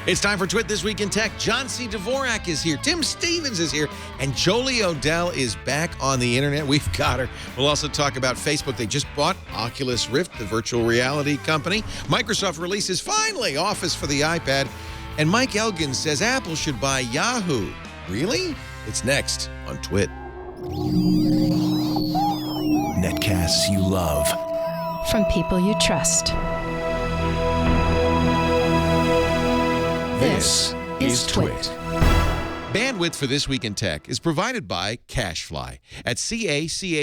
It's time for Twit This Week in Tech. John C. Dvorak is here. Tim Stevens is here. And Jolie Odell is back on the internet. We've got her. We'll also talk about Facebook. They just bought Oculus Rift, the virtual reality company. Microsoft releases, finally, Office for the iPad. And Mike Elgin says Apple should buy Yahoo. Really? It's next on Twit. Netcasts you love. From people you trust. This is Twit. Bandwidth for This Week in Tech is provided by CacheFly at CacheFly.com.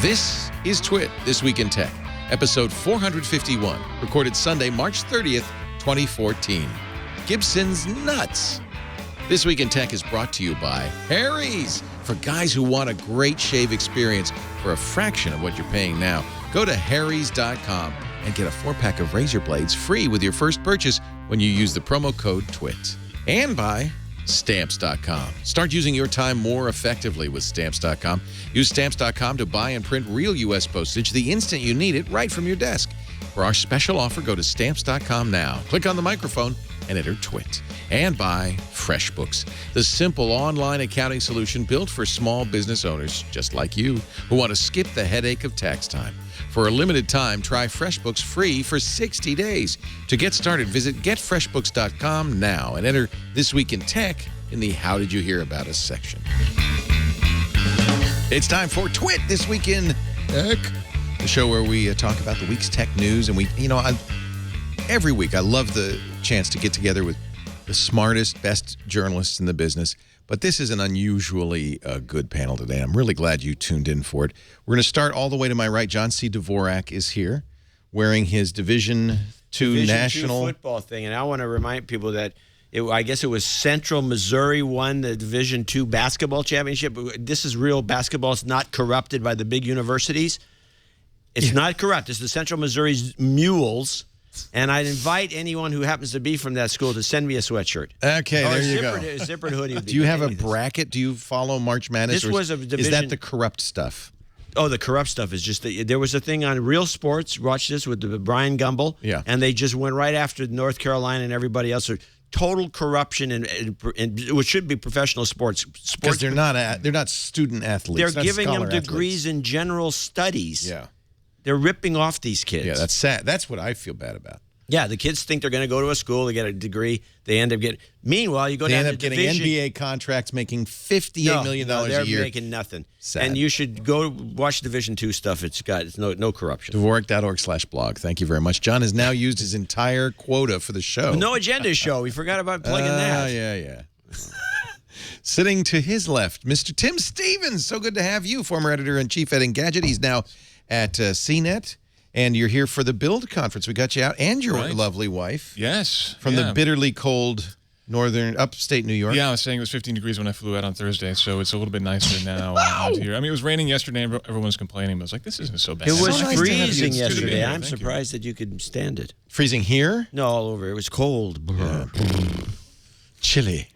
This is Twit This Week in Tech, episode 451, recorded Sunday, March 30th, 2014. Gibson's Nuts. This Week in Tech is brought to you by Harry's. For guys who want a great shave experience for a fraction of what you're paying now, go to harrys.com and get a 4-pack of razor blades free with your first purchase when you use the promo code TWIT. And by Stamps.com. Start using your time more effectively with Stamps.com. Use Stamps.com to buy and print real U.S. postage the instant you need it right from your desk. For our special offer, go to Stamps.com now. Click on the microphone and enter TWIT. And by FreshBooks, the simple online accounting solution built for small business owners just like you who want to skip the headache of tax time. For a limited time, try FreshBooks free for 60 days. To get started, visit getfreshbooks.com now and enter This Week in Tech in the How Did You Hear About Us section. It's time for Twit This Week in Tech, the show where we talk about the week's tech news. And every week I love the chance to get together with the smartest, best journalists in the business. But this is an unusually good panel today. I'm really glad you tuned in for it. We're going to start all the way to my right. John C. Dvorak is here wearing his Division II national football thing. And I want to remind people that I guess it was Central Missouri won the Division II basketball championship. This is real basketball. It's not corrupted by the big universities. It's not corrupt. It's the Central Missouri's Mules. And I'd invite anyone who happens to be from that school to send me a sweatshirt. Okay, there you go. A zippered hoodie. Do you have a bracket? Do you follow March Madness? This was a division. Is that the corrupt stuff? Oh, the corrupt stuff is just there was a thing on Real Sports. Watch this with Brian Gumbel. Yeah. And they just went right after North Carolina and everybody else. Total corruption and it should be professional sports. Because they're not student athletes. They're giving them athletes. degrees in general studies. Yeah. They're ripping off these kids. Yeah, that's sad. That's what I feel bad about. Yeah, the kids think they're going to go to a school, they get a degree, they end up getting. Meanwhile, you go down to getting division, NBA contracts, making $58 million a year. They're making nothing. Sad. And you should go watch Division II stuff. It's no corruption. Dvorak.org/blog. Thank you very much. John has now used his entire quota for the show. No agenda show. We forgot about plugging that. Yeah. Sitting to his left, Mr. Tim Stevens. So good to have you, former editor-in-chief at Engadget. He's now at CNET. And you're here for the Build conference. We got you out, and your lovely wife. Yes. From the bitterly cold upstate New York. Yeah, I was saying it was 15 degrees when I flew out on Thursday, so it's a little bit nicer now out here. I mean, it was raining yesterday, and everyone was complaining, but I was like, this isn't so bad. It was nice freezing yesterday. Here. I'm surprised that you could stand it. Freezing here? No, all over. It was cold. Yeah. Chilly.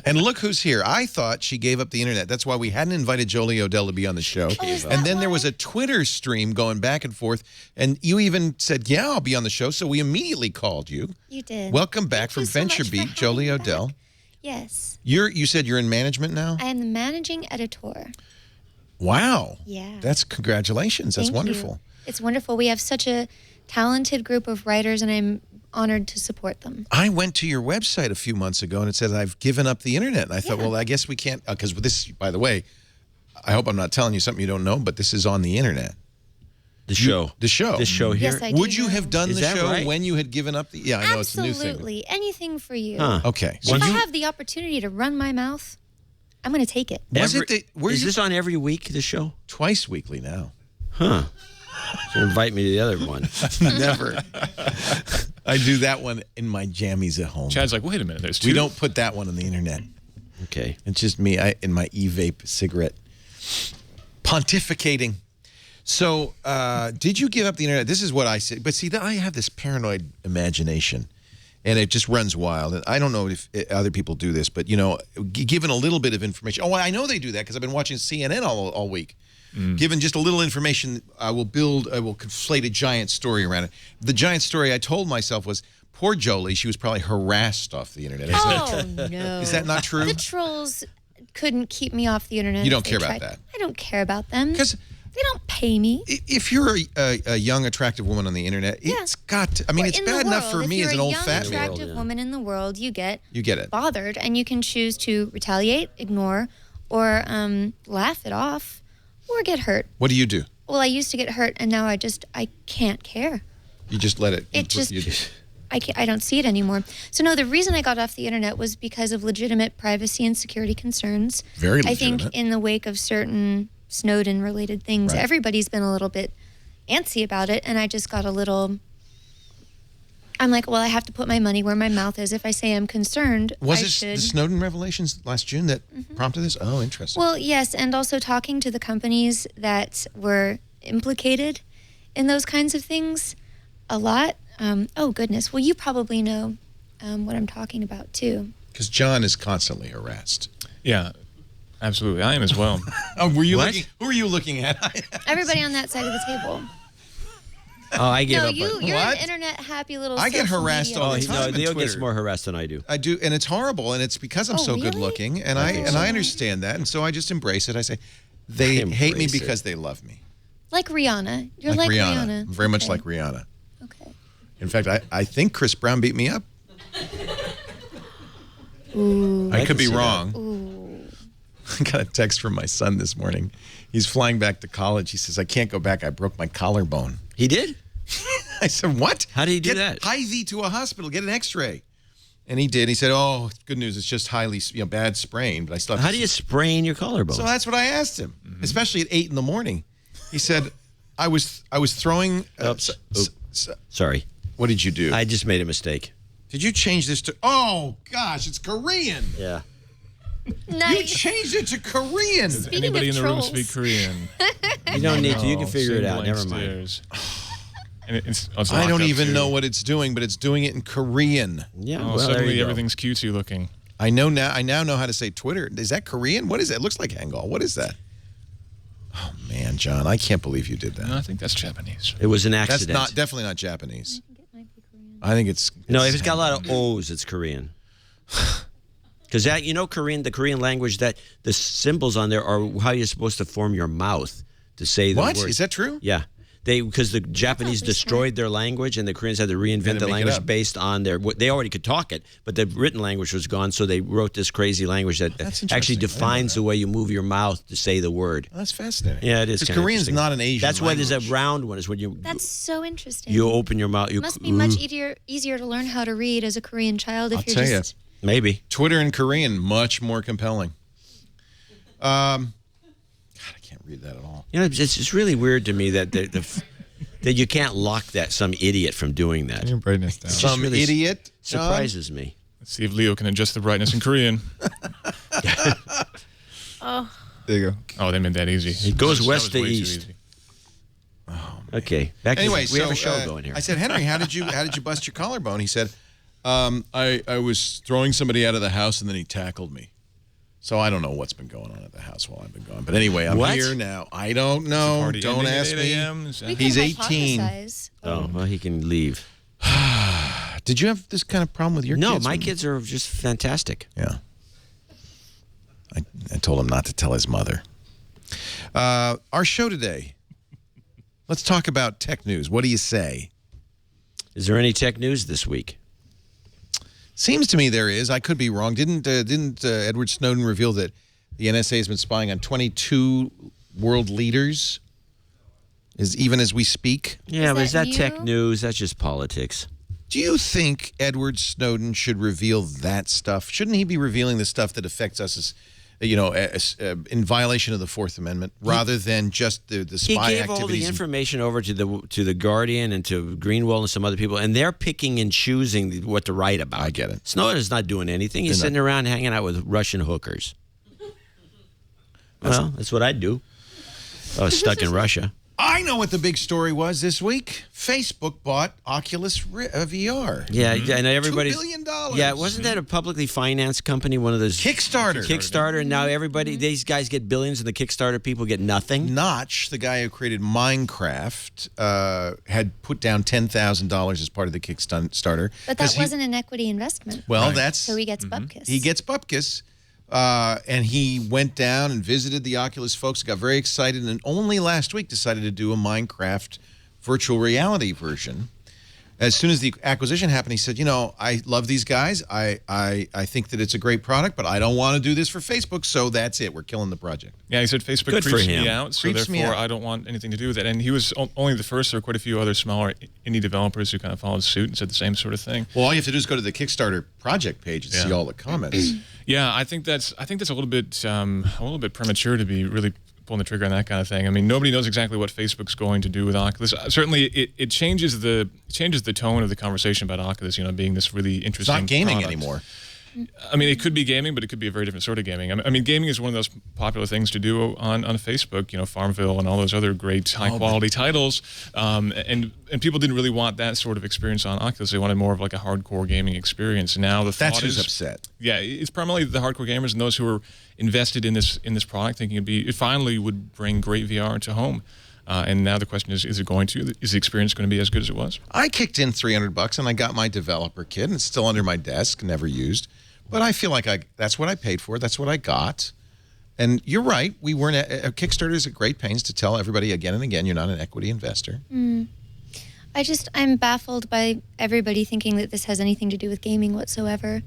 And look who's here. I thought she gave up the internet. That's why we hadn't invited Jolie Odell to be on the show. And then there was a Twitter stream going back and forth. And you even said, yeah, I'll be on the show. So we immediately called you. You did. Welcome back from Thank you so Venture much Beat, for having Jolie me Odell. back. Yes. You said you're in management now? I am the managing editor. Wow. Yeah. That's congratulations. That's Thank wonderful. you. It's wonderful. We have such a talented group of writers, and I'm honored to support them. I went to your website a few months ago, and it said, I've given up the internet. And I thought, well, I guess we can't, because this, by the way, I hope I'm not telling you something you don't know, but this is on the internet. The show. This show here? Yes, I Would do you know. have done Is the that show right? when you had given up the... Yeah, I know it's a new thing. Absolutely. Anything for you. Huh. Okay. So If I have the opportunity to run my mouth, I'm going to take it. Is this on every week, the show? Twice weekly now. Huh. So invite me to the other one. Never. I do that one in my jammies at home. Chad's like, wait a minute, there's two. We don't put that one on the internet. Okay. It's just me in my e-vape cigarette pontificating. So did you give up the internet? This is what I said. But see, I have this paranoid imagination. And it just runs wild. And I don't know if other people do this, but, given a little bit of information. Oh, I know they do that because I've been watching CNN all week. given just a little information, I will conflate a giant story around it. The giant story I told myself was, poor Jolie, she was probably harassed off the internet. Oh, no. Is that not true? The trolls couldn't keep me off the internet. You don't if they care about tried. that? I don't care about them. Because they don't pay me. if you're a young, attractive woman on the internet, it's got to, I mean, Or it's in the bad enough world, for me as an old fat If man. you're a young, attractive woman in the world, you get it. bothered, and you can choose to retaliate, ignore, or laugh it off, or get hurt. What do you do? Well, I used to get hurt, and now I can't care. You just let it. I don't see it anymore. So no, the reason I got off the internet was because of legitimate privacy and security concerns. Very I legitimate. think in the wake of certain Snowden-related things, Right. everybody's been a little bit antsy about it, and I just got a little. I'm like, well, I have to put my money where my mouth is. If I say I'm concerned, Was I it should. the Snowden revelations last June that prompted this? Oh, interesting. Well, yes, and also talking to the companies that were implicated in those kinds of things a lot. Oh, goodness. Well, you probably know what I'm talking about, too. Because John is constantly harassed. Yeah, absolutely. I am as well. Oh, were you What? looking? Who were you looking at? Everybody on that side of the table. Oh, I gave No, up. you're What? an internet happy little I get social harassed media all the person. time. No, on Leo Twitter. gets more harassed than I do. I do, and it's horrible, and it's because I'm Oh, so really? good looking, and I understand that, and so I just embrace it. I say, they hate me Embrace it. because they love me. Like Rihanna. You're like Rihanna. Very much Okay. like Rihanna. Okay. In fact, I think Chris Brown beat me up. Ooh. I could be see that. wrong. Ooh. I got a text from my son this morning. He's flying back to college. He says, I can't go back. I broke my collarbone. He did? I said, what? How did he do Get that? Hy-Vee to a hospital. Get an X-ray. And he did. He said, oh, good news. It's just bad sprain. But I still have How to do you sprain your collarbone? So that's what I asked him, especially at 8 in the morning. He said, I was throwing. Oops. Sorry. What did you do? I just made a mistake. Did you change this to? Oh gosh, it's Korean. Yeah. You Nice. changed it to Korean. Does Speaking anybody of in the room trolls. speak Korean? You don't need to. You can Oh, figure it same out. blank Never mind. stares. And it's I locked don't up, even too. know what it's doing, but it's doing it in Korean. Yeah. Oh, well, there suddenly you go. everything's cutesy looking. I now know how to say Twitter. Is that Korean? What is that? It looks like Hangul. What is that? Oh man, John, I can't believe you did that. No, I think that's Japanese. It was an That's accident. definitely not Japanese. I think it's No, if it's got a lot of O's, it's Korean. Because Korean, the Korean language, that the symbols on there are how you're supposed to form your mouth to say the What? word. Is that true? Yeah. Because the Japanese probably destroyed their language, and the Koreans had to reinvent Had to the make it language up. based on their. They already could talk it, but the written language was gone, so they wrote this crazy language that That's actually interesting. I didn't know defines the way you move your mouth to say the word. Oh, that's fascinating. Yeah, it is. Because kinda Korean's interesting. not an Asian. That's why there's language. a round one. Is when you That's so interesting. you open your mouth. You It must be much easier to learn how to read as a Korean child if I'll you're tell ya. just. maybe. Twitter in Korean, much more compelling. God, I can't read that at all. It's really weird to me that that you can't lock some idiot from doing that. Your brightness down. just Some really idiot John? Surprises me. Let's see if Leo can adjust the brightness in Korean. There you go. Oh, they made that easy. It goes That west was to way too east. easy. Okay. Back Anyway, to, we have a so, show going here. I said, Henry, how did you bust your collarbone? He said, I was throwing somebody out of the house and then he tackled me. So I don't know what's been going on at the house while I've been gone. But anyway, I'm What? here now. I don't know. Party Don't ending at ask 8 me. a.m.? Is that- We can He's 18. hypothesize. Oh, well, he can leave. Did you have this kind of problem with your No, kids? my when- kids are just fantastic. Yeah. I told him not to tell his mother. Our show today. Let's talk about tech news. What do you say? Is there any tech news this week? Seems to me there is. I could be wrong. Didn't Edward Snowden reveal that the NSA has been spying on 22 world leaders, even as we speak? Yeah, but is that that tech new? news? That's just politics. Do you think Edward Snowden should reveal that stuff? Shouldn't he be revealing the stuff that affects us as, in violation of the Fourth Amendment, rather than just the He spy gave all the activities? information over to the Guardian and to Greenwald and some other people, and they're picking and choosing what to write about. I get it. Snowden's not doing anything. He's They're sitting around hanging out with Russian hookers. Well, that's what I'd do. I was stuck in Russia. I know what the big story was this week. Facebook bought Oculus VR. Yeah, and everybody's $2 billion. Yeah, wasn't that a publicly financed company? One of those Kickstarter. And now everybody, these guys get billions, and the Kickstarter people get nothing. Notch, the guy who created Minecraft, had put down $10,000 as part of the Kickstarter. But that wasn't an equity investment. Well, that's so he gets bupkis. He gets bupkis. And he went down and visited the Oculus folks, got very excited, and only last week decided to do a Minecraft virtual reality version. As soon as the acquisition happened, he said, you know, I love these guys. I think that it's a great product, but I don't want to do this for Facebook, so that's it. We're killing the project. Yeah, he said Facebook Good for creeps him. me out, so Creeps me therefore out. I don't want anything to do with it. And he was only the first. There were quite a few other smaller indie developers who kind of followed suit and said the same sort of thing. Well, all you have to do is go to the Kickstarter project page and see all the comments. Yeah, I think that's a little bit premature to be really pulling the trigger on that kind of thing. I mean, nobody knows exactly what Facebook's going to do with Oculus. Certainly, it changes the tone of the conversation about Oculus. You know, being this really It's interesting. not gaming product. anymore. I mean, it could be gaming, but it could be a very different sort of gaming. I mean, gaming is one of those popular things to do on Facebook. You know, Farmville and all those other great high quality titles. And people didn't really want that sort of experience on Oculus. They wanted more of like a hardcore gaming experience. And now the That's thought who's is, upset. yeah, it's primarily the hardcore gamers and those who are invested in this product, thinking it finally would bring great VR to home. And now the question is the experience going to be as good as it was? I kicked in $300 and I got my developer kit, and it's still under my desk, never used. But I feel like that's what I paid for. That's what I got. And you're right. We weren't. Kickstarter is at great pains to tell everybody again and again, you're not an equity investor. I'm baffled by everybody thinking that this has anything to do with gaming whatsoever.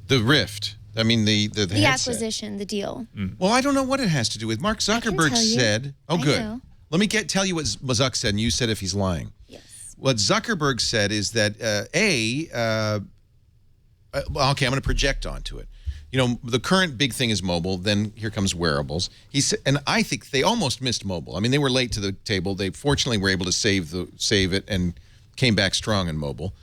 The Rift. I mean, the headset. Acquisition, the deal. Well, I don't know what it has to do with. Mark Zuckerberg tell you. said, "Oh, I good. know. Let me tell you what Zuck said, and you said if he's lying." Yes. What Zuckerberg said is that okay, I'm going to project onto it. You know, the current big thing is mobile. Then here comes wearables. He said, and I think they almost missed mobile. I mean, they were late to the table. They fortunately were able to save it and came back strong in mobile.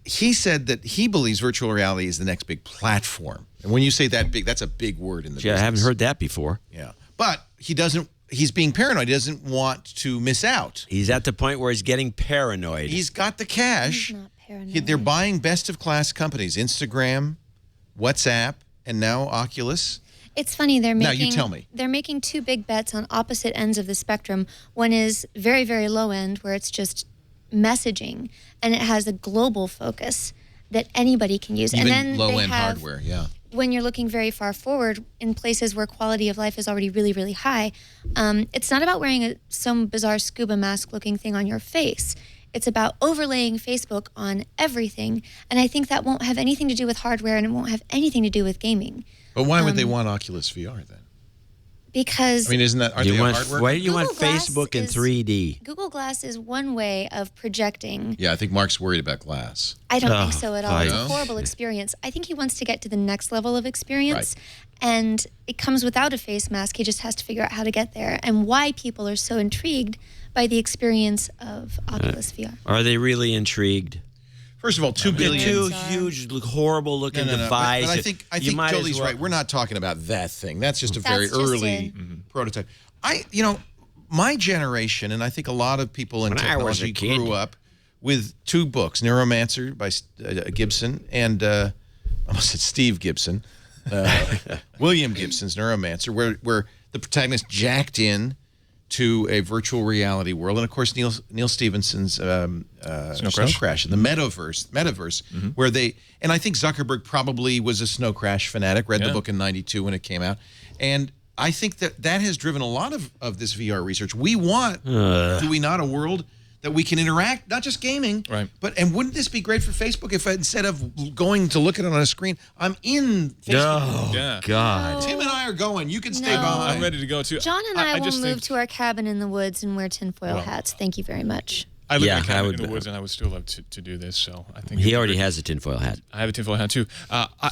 He said that he believes virtual reality is the next big platform. And when you say that big, that's a big word in the business. I haven't heard that before. Yeah, but he doesn't. He's being paranoid. He doesn't want to miss out. He's at the point where he's getting paranoid. He's got the cash. He's not paranoid. They're buying best-of-class companies: Instagram, WhatsApp, and now Oculus. It's funny, they're Now, making you tell me. They're making two big bets on opposite ends of the spectrum. One is very, very low end, where it's just messaging, and it has a global focus that anybody can use. Even and then low-end they have, hardware, yeah. When you're looking very far forward in places where quality of life is already really, really high, it's not about wearing some bizarre scuba mask looking thing on your face. It's about overlaying Facebook on everything. And I think that won't have anything to do with hardware, and it won't have anything to do with gaming. But why would they want Oculus VR then? Because I mean, isn't that, aren't they a hardware? Why do you want Google Glass Facebook in is- 3D? Google Glass is one way of projecting. Yeah, I think Mark's worried about glass. I don't think so at all. It's a No? horrible experience. I think he wants to get to the next level of experience. And it comes without a face mask. He just has to figure out how to get there and why people are so intrigued by the experience of Oculus VR. Are they really intrigued? First of all, $2 They're billion. two huge, horrible-looking devices. But I You think might as Jolie's well- right. We're not talking about that thing. That's just a That's very just early it. prototype. My generation, and I think a lot of people in When I was a technology kid. grew up with two books, Neuromancer by Gibson and I almost said Steve Gibson, William Gibson's Neuromancer, where the protagonist jacked in to a virtual reality world, and of course Neil Stephenson's Snow Crash and the metaverse, where they, and I think Zuckerberg probably was a Snow Crash fanatic, read the book in '92 when it came out, and I think that has driven a lot of this VR research. We want, do we not, a world that we can interact, not just gaming, right? And wouldn't this be great for Facebook if instead of going to look at it on a screen, I'm in Facebook? Yeah. God. Tim and I are going. You can stay No. behind. I'm ready to go too. John and I will just move think- to our cabin in the woods and wear tinfoil hats. Thank you very much. I live Yeah, in a cabin I would- in the woods, and I would still love to do this. So I think He already has a tinfoil hat. I have a tinfoil hat too.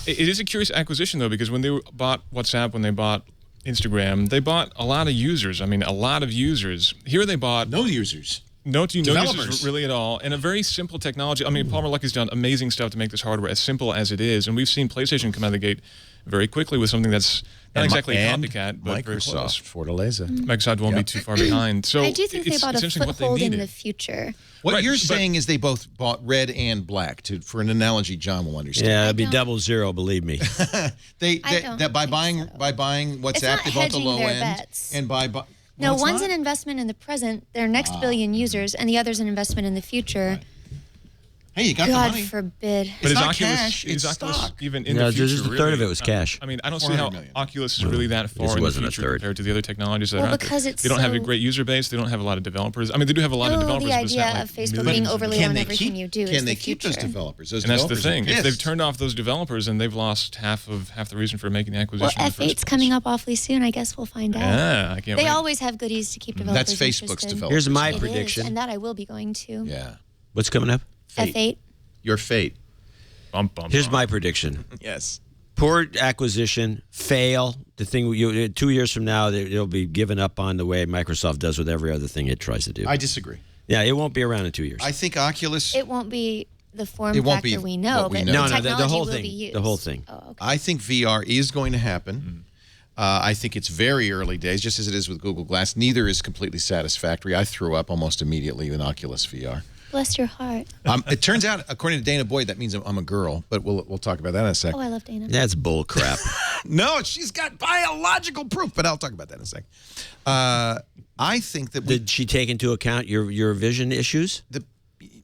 It is a curious acquisition though, because when they bought WhatsApp, when they bought Instagram, they bought a lot of users. I mean, a lot of users. Here they bought No users. No developers. users really at all, and a very simple technology. I mean, Palmer Luckey's done amazing stuff to make this hardware as simple as it is, and we've seen PlayStation come out of the gate very quickly with something that's not exactly a copycat, but very close. Microsoft Fortaleza. Microsoft won't be too far behind. So I do think they bought a interesting what they foothold in needed. the future. What Right, you're but- saying is they both bought red and black. For an analogy, John will understand. Yeah, it'd be don't- 0-0, believe me. They I don't that by think buying so. by buying WhatsApp, It's not they bought the hedging low their end, bets. and No, well, it's one's not? an investment in the present, their next billion users, and the other's an investment in the future. Hey, you got God the money. forbid. But It's is not Oculus, cash, is it's Oculus stock. even in No, the future? just a third really? of it was cash. I mean, I don't see 400 how million. Oculus is really that far This in the wasn't a future third. compared to the other technologies that Well, are out there. because it's They don't have a so- great user base. They don't have a lot of developers. I mean, they do have a lot of Oh, developers. the but it's not idea like of Facebook millions being of overly developers. on everything you do is Can the they keep those future. developers? Those And that's the developers are thing. If they've pissed. turned off those developers, then they've lost half the reason for making the acquisition. Well, in the first F8's place. coming up awfully soon. I guess we'll find out. Yeah, I can't They wait. always have goodies to keep developers That's Facebook's interested. developers. Here's my It is, prediction. and that I will be going to. Yeah. What's coming up? F8. Your fate. Bum, bum, Here's bum. my prediction. Yes. Poor acquisition, fail. The thing 2 years from now, it'll be given up on the way Microsoft does with every other thing it tries to do. I disagree. Yeah, it won't be around in 2 years. I think Oculus. It won't be the form It won't factor be we know, what we but know. the No, the technology whole will thing. be used. The whole thing. Oh, okay. I think VR is going to happen. I think it's very early days, just as it is with Google Glass. Neither is completely satisfactory. I threw up almost immediately in Oculus VR. Bless your heart. It turns out, according to Dana Boyd, that means I'm a girl, but we'll talk about that in a sec. Oh, I love Dana. That's bull crap. No, she's got biological proof, but I'll talk about that in a sec. I think that Did she take into account your vision issues?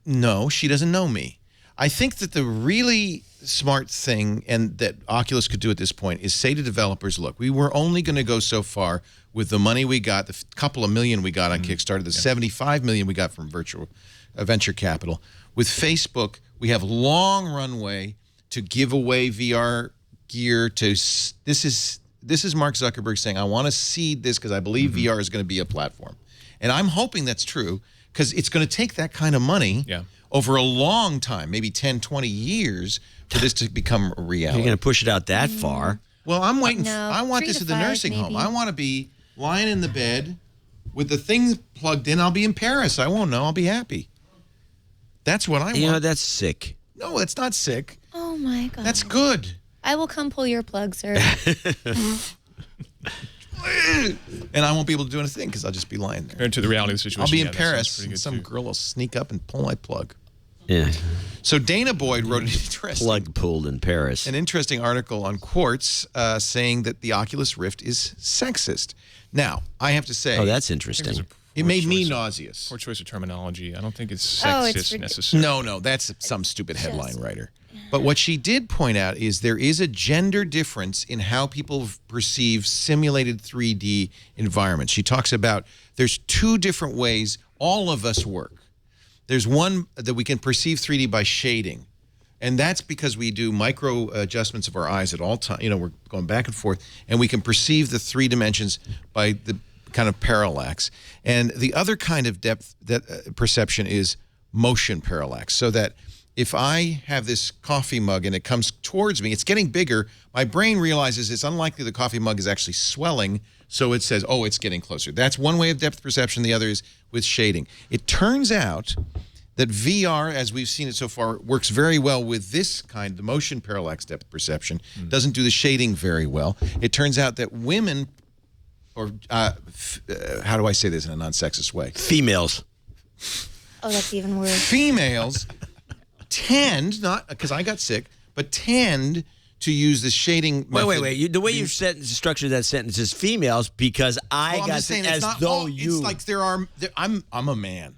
No, she doesn't know me. I think that the really smart thing and that Oculus could do at this point is say to developers, look, we were only going to go so far with the money we got, the couple of million we got on Kickstarter, the 75 million we got from venture capital. With Facebook, we have long runway to give away VR gear to this is Mark Zuckerberg saying, I want to seed this because I believe VR is going to be a platform. And I'm hoping that's true because it's going to take that kind of money over a long time, maybe 10, 20 years for this to become a reality. You're going to push it out that far. Well, I'm waiting. No, I want 3 this to at the 5 nursing home. maybe. I want to be lying in the bed with the thing plugged in. I'll be in Paris. I won't know. I'll be happy. That's what I want. You know, that's sick. No, it's not sick. Oh, my God. That's good. I will come pull your plug, sir. And I won't be able to do anything because I'll just be lying there. Compared to the reality of the situation, I'll be in yeah, that sounds Paris, pretty and good some too. girl will sneak up and pull my plug. Yeah. So Dana Boyd wrote Plug pulled in Paris. an interesting article on Quartz saying that the Oculus Rift is sexist. Now, I have to say, Oh, that's interesting. it made me nauseous. Poor choice of terminology. I don't think it's Oh, it's sexist ridiculous. necessarily. No, that's some stupid headline writer. But what she did point out is there is a gender difference in how people perceive simulated 3D environments. She talks about there's 2 different ways all of us work. There's one that we can perceive 3D by shading. And that's because we do micro adjustments of our eyes at all times. You know, we're going back and forth. And we can perceive the 3 dimensions by the kind of parallax. And the other kind of depth that perception is motion parallax. So that if I have this coffee mug and it comes towards me, it's getting bigger. My brain realizes it's unlikely the coffee mug is actually swelling. So it says, oh, it's getting closer. That's one way of depth perception. The other is with shading. It turns out that VR, as we've seen it so far, works very well with this kind, the motion parallax depth perception. Doesn't do the shading very well. It turns out that women, or how do I say this in a non-sexist way? Females. Oh, that's even worse. Females tend, not because I got sick, but tend to use the shading method. Wait. The way you've structured that sentence is females because I Well, I'm got just saying it it's as not though all, you. It's like I'm a man.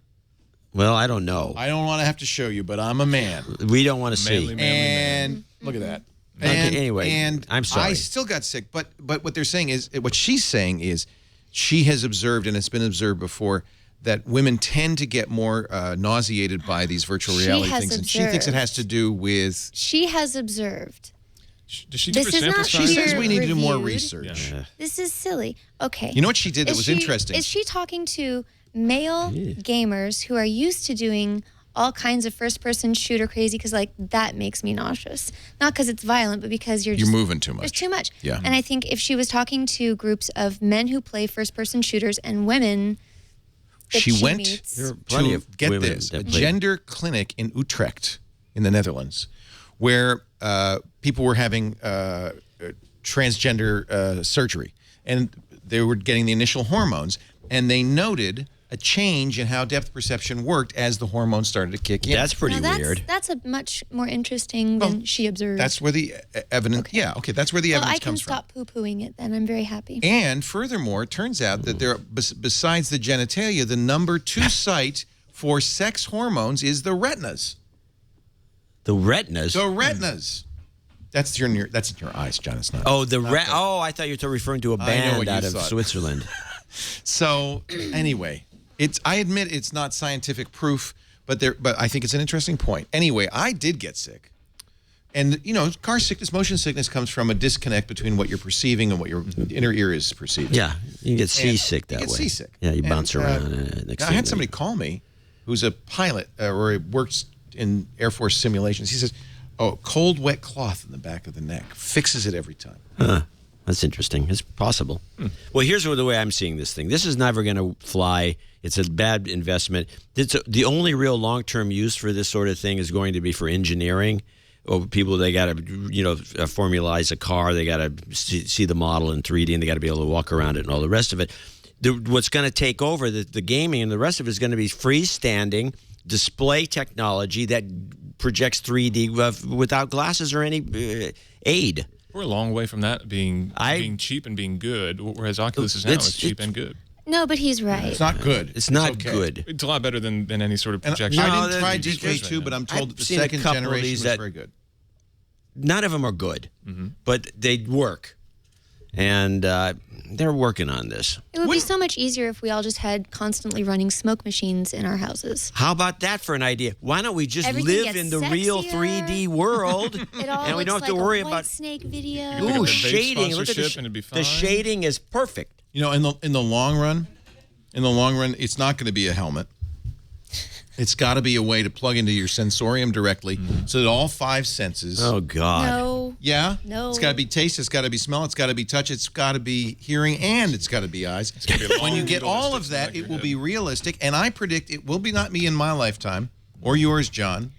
Well, I don't know. I don't want to have to show you, but I'm a man. We don't want to see. Manly And look at that. Okay, anyway, and I'm sorry. I still got sick, but what they're saying is, what she's saying is, she has observed, and it's been observed before, that women tend to get more nauseated by these virtual She reality has things, and she thinks it has to do with. She has observed. Does she give This her is sample not She size? says we need to do more reviewed. research. Yeah. This is silly. Okay. You know what she did that was interesting? Is she talking to male gamers who are used to doing all kinds of first-person shooter crazy? Because, like, that makes me nauseous. Not because it's violent, but because you're moving too much. There's too much. Yeah. And I think if she was talking to groups of men who play first-person shooters and women that She went meets. There are plenty to, of get women this, a that play. gender clinic in Utrecht in the Netherlands where people were having transgender surgery. And they were getting the initial hormones. And they noted a change in how depth perception worked as the hormones started to kick in. That's pretty Now, weird. That's a much more interesting than she observed. That's where the evidence, that's where the well, evidence I can comes from. stop poo-pooing it then. I'm very happy. And furthermore, it turns out that there, besides the genitalia, the number 2 site for sex hormones is the retinas. The retinas. The retinas. That's in your eyes, John. It's not. Oh, I thought you were referring to a I know band what you out of thought. Switzerland. So anyway, I admit it's not scientific proof, but I think it's an interesting point. Anyway, I did get sick. And, car sickness, motion sickness comes from a disconnect between what you're perceiving and what your inner ear is perceiving. Yeah, you can get seasick that you way. get seasick. Yeah, you bounce And, around. I had somebody call me who's a pilot or he works in Air Force simulations. He says, cold, wet cloth in the back of the neck. Fixes it every time. Huh. That's interesting. It's possible. Well, here's the way I'm seeing this thing. This is never going to fly. It's a bad investment. The only real long-term use for this sort of thing is going to be for engineering. Or people, they got to, formalize a car. They got to see the model in 3D, and they got to be able to walk around it and all the rest of it. What's going to take over the gaming and the rest of it is going to be freestanding display technology that projects 3D without glasses or any aid. We're a long way from that being cheap and being good, whereas Oculus is now it's cheap and good. No, but he's right. It's not good. It's not okay. good. It's a lot better than any sort of And projection. I didn't try DK2, but I'm told I've that the seen a second couple of generation these was that- very good. None of them are good, but they work. And they're working on this. It would be so much easier if we all just had constantly running smoke machines in our houses. How about that for an idea? Why don't we just Everything live gets in the real sexier. 3D world, It all and we looks don't have to like worry a White about Snake video. pick up ooh the vape shading. Look at sponsorship and it'd be the fine. shading is perfect. In the long run, it's not going to be a helmet. It's got to be a way to plug into your sensorium directly so that all 5 senses. Oh God! No. Yeah? No. It's got to be taste, it's got to be smell, it's got to be touch, it's got to be hearing, and it's got to be eyes. gonna be a When you long get needle all that of sticks in the that, back it of will your be realistic, and I predict it will be not me in my lifetime, or yours, John.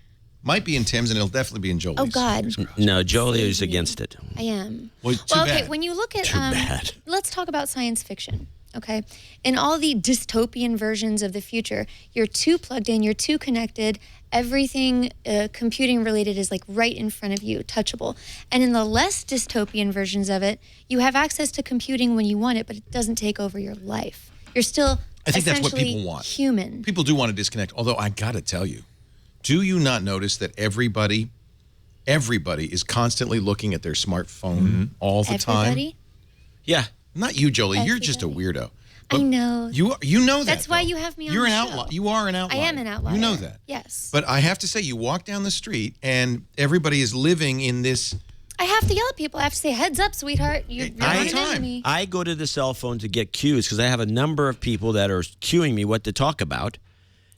Might be in Tim's, and it'll definitely be in Jolie's. Oh, God. No, Jolie is against it. I am. Well, too okay, bad. when you look at Too bad. let's talk about science fiction. Okay, in all the dystopian versions of the future, you're too plugged in, you're too connected. Everything computing related is like right in front of you, touchable. And in the less dystopian versions of it, you have access to computing when you want it, but it doesn't take over your life. You're still I think that's what essentially people want. human. People do want to disconnect, although I got to tell you, do you not notice that everybody is constantly looking at their smartphone all the time? Everybody? Yeah. Not you, Jolie. You're just a weirdo. I know. You know that. That's why though. you have me on You're the an show. outlaw. You are an outlier. I am an outlier. You know that. Yes. But I have to say, you walk down the street and everybody is living in this. I have to yell at people. I have to say, heads up, sweetheart. You're All running the time. into me. I go to the cell phone to get cues because I have a number of people that are cueing me what to talk about,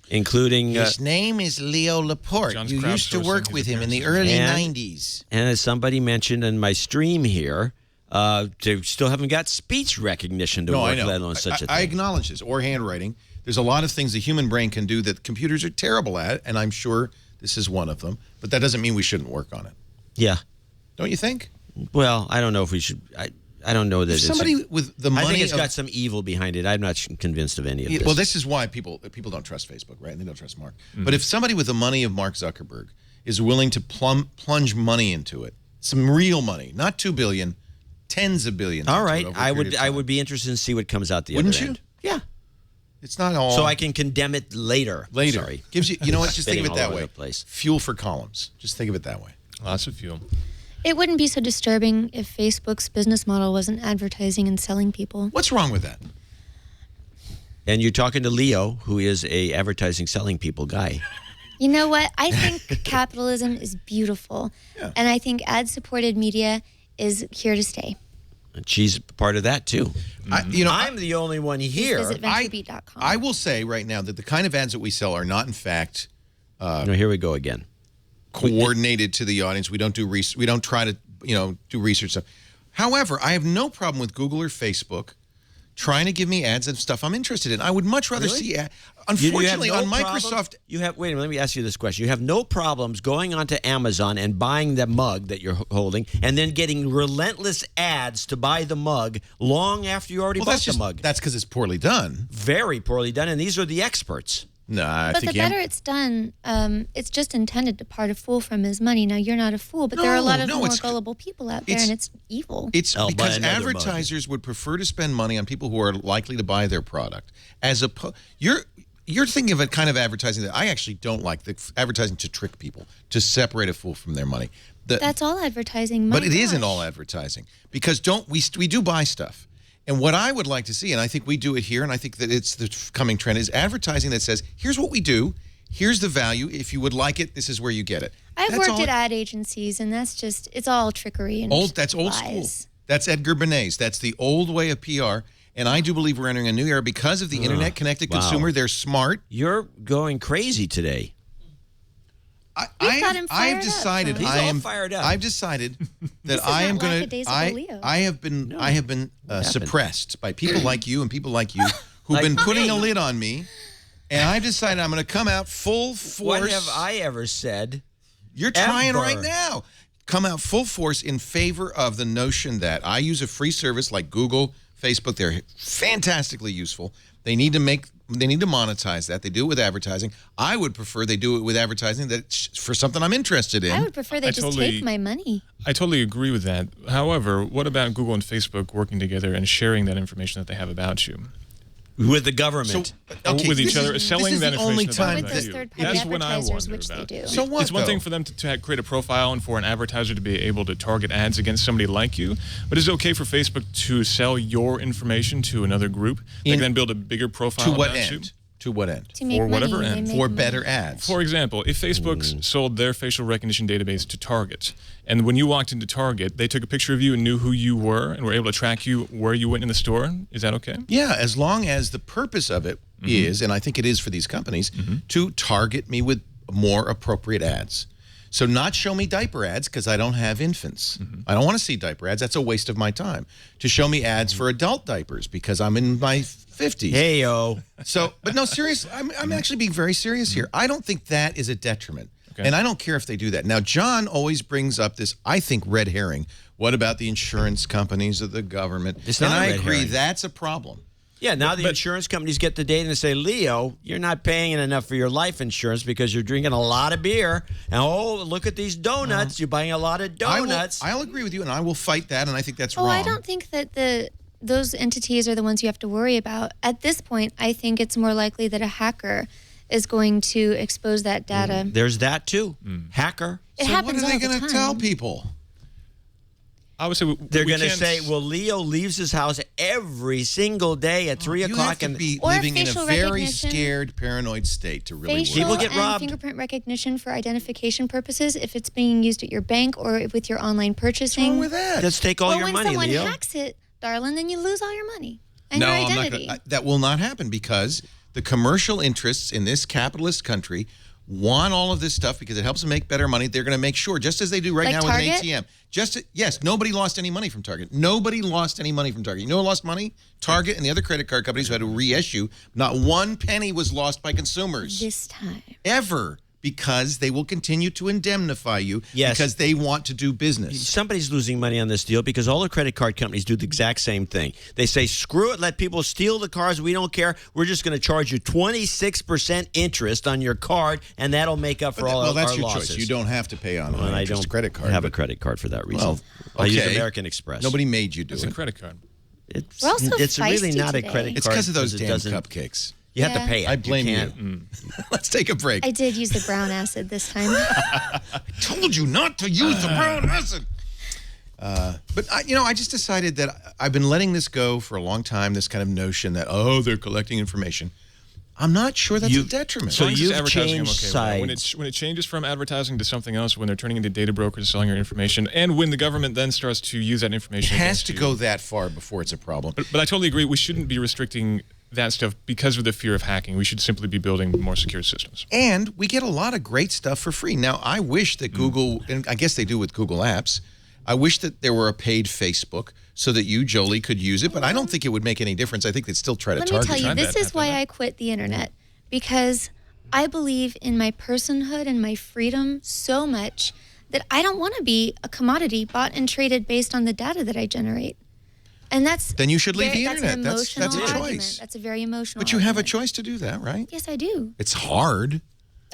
including His name is Leo Laporte. John's You used to crowdsourcing work his with him in the appearances. early And- 90s. and as somebody mentioned in my stream here, they still haven't got speech recognition to No, work, I know. let alone such a thing. I acknowledge this, or handwriting. There's a lot of things the human brain can do that computers are terrible at, and I'm sure this is one of them. But that doesn't mean we shouldn't work on it. Yeah. Don't you think? Well, I don't know if we should. I don't know that If it's somebody with the money I think it's of- got some evil behind it. I'm not convinced of any of this. Well, this is why people don't trust Facebook, right? And they don't trust Mark. Mm-hmm. But if somebody with the money of Mark Zuckerberg is willing to plunge money into it, some real money, not $2 billion, tens of billions. all into right, it over a I period of I time. would be interested to see what comes out the Wouldn't other you? end. Yeah. It's not all. So I can condemn it later. later. Sorry. Gives you know what? Just think of Spitting it all that over way. the place. Fuel for columns. Just think of it that way. Lots of fuel. It wouldn't be so disturbing if Facebook's business model wasn't advertising and selling people. What's wrong with that? And you're talking to Leo, who is a advertising selling people guy. You know what? I think capitalism is beautiful. Yeah. And I think ad-supported media is here to stay. And she's part of that too. I'm the only one here. Visit venturebeat.com. I will say right now that the kind of ads that we sell are not, in fact, No, here we go again. coordinated to the audience. We don't do we don't try to do research stuff. However, I have no problem with Google or Facebook trying to give me ads of stuff I'm interested in. I would much rather see unfortunately, you have on no Microsoft... Wait a minute, let me ask you this question. You have no problems going onto Amazon and buying the mug that you're holding and then getting relentless ads to buy the mug long after you already bought the mug. That's because it's poorly done. Very poorly done, and these are the experts. No, I But think the better it's done, it's just intended to part a fool from his money. Now, you're not a fool, but there are a lot of more gullible people out there, and it's evil. It's I'll buy because another mug. advertisers would prefer to spend money on people who are likely to buy their product. As you're thinking of a kind of advertising that I actually don't like, the advertising to trick people, to separate a fool from their money. That's all advertising. But it isn't all advertising, because we do buy stuff. And what I would like to see, and I think we do it here, and I think that it's the coming trend, is advertising that says, here's what we do, here's the value, if you would like it, this is where you get it. I've worked at ad agencies, and that's just, it's all trickery and That's old lies. school. That's Edgar Bernays. That's the old way of PR. And I do believe we're entering a new era because of the internet-connected consumer. They're smart. You're going crazy today. I've decided He's all fired up. I've decided that This is I am not going lackadaisical to. Leo. I have been suppressed by people like you and people like you who've Like been putting me. a lid on me, and I've decided I'm going to come out full force. What have I ever said? You're trying Ever. right now. Come out full force in favor of the notion that I use a free service like Google, Facebook. They're fantastically useful. They need to monetize that. They do it with advertising. I would prefer they do it with advertising that's for something I'm interested in. I would prefer they just take my money. I totally agree with that. However, what about Google and Facebook working together and sharing that information that they have about you? With the government. With each other, selling that only information time about With those you. third-party That's what I advertisers, wonder which they about. do. So what, It's one though? thing for them to create a profile and for an advertiser to be able to target ads against somebody like you, but is it okay for Facebook to sell your information to another group? They can then build a bigger profile To what about you? end? To what end? To make For whatever money, they end. make For money. better ads. For example, if Facebook sold their facial recognition database to Target, and when you walked into Target, they took a picture of you and knew who you were and were able to track you where you went in the store, is that okay? Yeah, as long as the purpose of it is, and I think it is for these companies, to target me with more appropriate ads. So not show me diaper ads because I don't have infants. I don't want to see diaper ads. That's a waste of my time. To show me ads for adult diapers because I'm in my 50s. Hey-o. So, but no, serious. I'm actually being very serious here. I don't think that is a detriment. Okay. And I don't care if they do that. Now, John always brings up this, I think, red herring. What about the insurance companies or the government? It's and not a I red agree, herring. that's a problem. Yeah, now the insurance companies get the data and say, Leo, you're not paying enough for your life insurance because you're drinking a lot of beer. And oh, look at these donuts. You're buying a lot of donuts. I'll agree with you, and I will fight that, and I think that's Oh, wrong. I don't think that those entities are the ones you have to worry about. At this point, I think it's more likely that a hacker is going to expose that data. There's that too. Hacker. It So happens what are they all the going to time. tell people? I would say They're going to say, well, Leo leaves his house every single day at 3 You have o'clock. to be Or living in a facial very recognition. scared, paranoid state to really Facial work. People get and robbed. fingerprint recognition for identification purposes, if it's being used at your bank or with your online What's purchasing. wrong with that? Let's take all well, your when money, someone Leo. hacks it, darling, then you lose all your money and no, your I'm identity. not gonna, that will not happen because the commercial interests in this capitalist country want all of this stuff because it helps them make better money. They're going to make sure, just as they do right Like now Target? with an ATM. Yes, nobody lost any money from Target. Nobody lost any money from Target. You know who lost money? Target and the other credit card companies who had to reissue. Not one penny was lost by consumers. This time. Ever. Because they will continue to indemnify you Yes. because they want to do business. Somebody's losing money on this deal because all the credit card companies do the exact same thing. They say, screw it, let people steal the cars. We don't care. We're just going to charge you 26% interest on your card, and that'll make up for all well, that's our your losses. choice. You don't have to pay on And an I interest don't credit card. have a but- credit card for that reason. Well, I use okay. American Express. Nobody made you do It's it. a credit card. It's, We're also it's really feisty not today. a credit card. It's because of those it damn doesn't- cupcakes. You have to Yeah. pay it. I blame you. can't- Let's take a break. I did use the brown acid this time. told you not to use the brown acid. But I just decided that I've been letting this go for a long time. This kind of notion that they're collecting information. I'm not sure that's a detriment. So As long as it's you've advertising, I'm changed okay with that. sides. When it changes from advertising to something else, when they're turning into data brokers selling your information, and when the government then starts to use that it information has against to you. go that far before it's a problem. But I totally agree. We shouldn't be restricting that stuff because of the fear of hacking. We should simply be building more secure systems. And we get a lot of great stuff for free. Now, I wish that Google, and I guess they do with Google Apps, I wish that there were a paid Facebook so that you, Jolie, could use it, but I don't think it would make any difference. I think they'd still try to Let me target tell you, I this bet, is why I quit the internet, because I believe in my personhood and my freedom so much that I don't want to be a commodity bought and traded based on the data that I generate. And that's Then you should leave the that's internet. an That's a emotional argument. choice. That's a very emotional But you have a argument. choice to do that, right? Yes, I do. It's hard.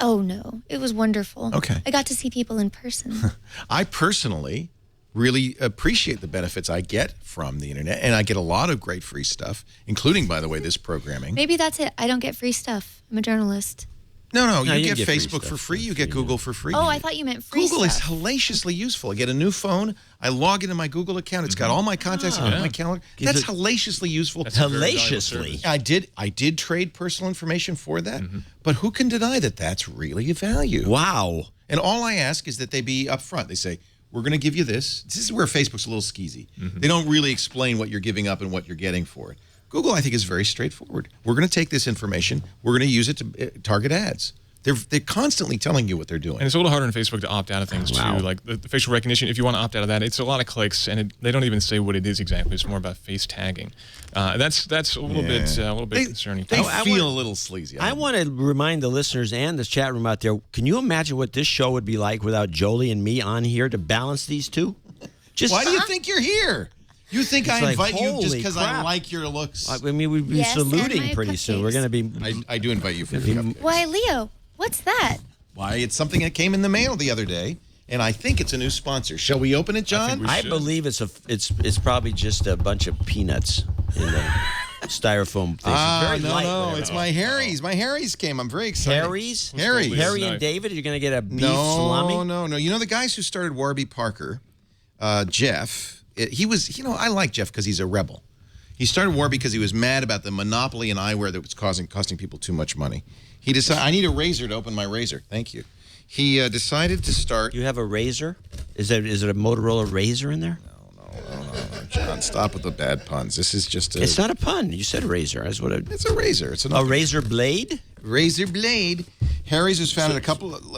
Oh, no. It was wonderful. Okay. I got to see people in person. I personally really appreciate the benefits I get from the internet, and I get a lot of great free stuff, including, by the way, this programming. Maybe that's it. I don't get free stuff. I'm a journalist. No, No, you you get get free Facebook stuff for free. You for get free, Google for free. Oh, I thought you meant free Google is stuff. hellaciously useful. I get a new phone. I log into my Google account. It's got all my contacts and my calendar. That's hellaciously useful. That's a very valuable Hellaciously. service. I did trade personal information for that, but who can deny that that's really a value? Wow. And all I ask is that they be upfront. They say, we're going to give you this. This is where Facebook's a little skeezy. They don't really explain what you're giving up and what you're getting for it. Google, I think, is very straightforward. We're going to take this information. We're going to use it to target ads. They're constantly telling you what they're doing. And it's a little harder in Facebook to opt out of things Wow. too. Like the facial recognition, if you want to opt out of that, it's a lot of clicks, and they don't even say what it is exactly. It's more about face tagging. That's a little bit concerning. They I feel want- a little sleazy. I want to remind the listeners and the chat room out there, can you imagine what this show would be like without Jolie and me on here to balance these two? Just Why do you think you're here? You think I like, invite you just holy because I crap. like your looks? I mean, we'd be Yes, and saluting my pretty soon. We're going to be... I do invite you for your cupcakes. Why, Leo, what's that? Why, it's something that came in the mail the other day, and I think it's a new sponsor. Shall we open it, John? we I should. believe it's probably just a bunch of peanuts in the styrofoam thing. It's very light, whatever. it's my Harry's. My Harry's came. I'm very excited. Harry's? Harry's. Harry Nice. and David, you're going to get a beef No, salami? no. You know the guys who started Warby Parker, Jeff, he was, I like Jeff because he's a rebel. He started Warby because he was mad about the monopoly in eyewear that was costing people too much money. He decided, I need a razor to open my razor. Thank you. He decided to start. You have a razor? Is it a Motorola razor in there? No, John, stop with the bad puns. This is just a. It's not a pun. You said razor. That's what It's a razor. It's a razor blade? razor blade. Harry's was founded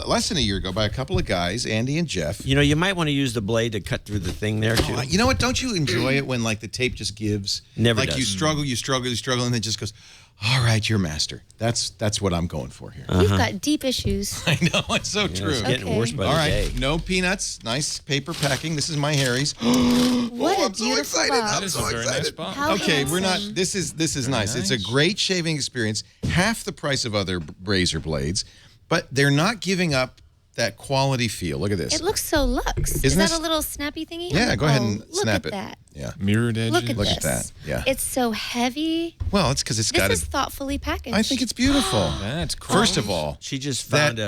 less than a year ago by a couple of guys, Andy and Jeff. You know, you might want to use the blade to cut through the thing there, too. You know what? Don't you enjoy it when like the tape just gives? Never like does. you struggle, and it just goes. All right, you're master. That's what I'm going for here. You've got deep issues. I know, it's so true. It's getting Okay. worse by All the right, day. no peanuts. Nice paper packing. This is my Harry's. What a I'm so beautiful excited. box. I'm That is so a very excited. nice box. How Okay, we're not. handsome. This is nice. It's a great shaving experience. Half the price of other razor blades, but they're not giving up that quality feel. Look at this. It looks so luxe. Is Isn't that this- a little snappy thingy? Yeah, go ahead Oh, and look snap at it. that. Yeah. Mirrored edges. Look at Look this. at that. Yeah. It's so heavy. Well, it's because it's This got is it. thoughtfully packaged. I think it's beautiful. That's cool. First of all, She just found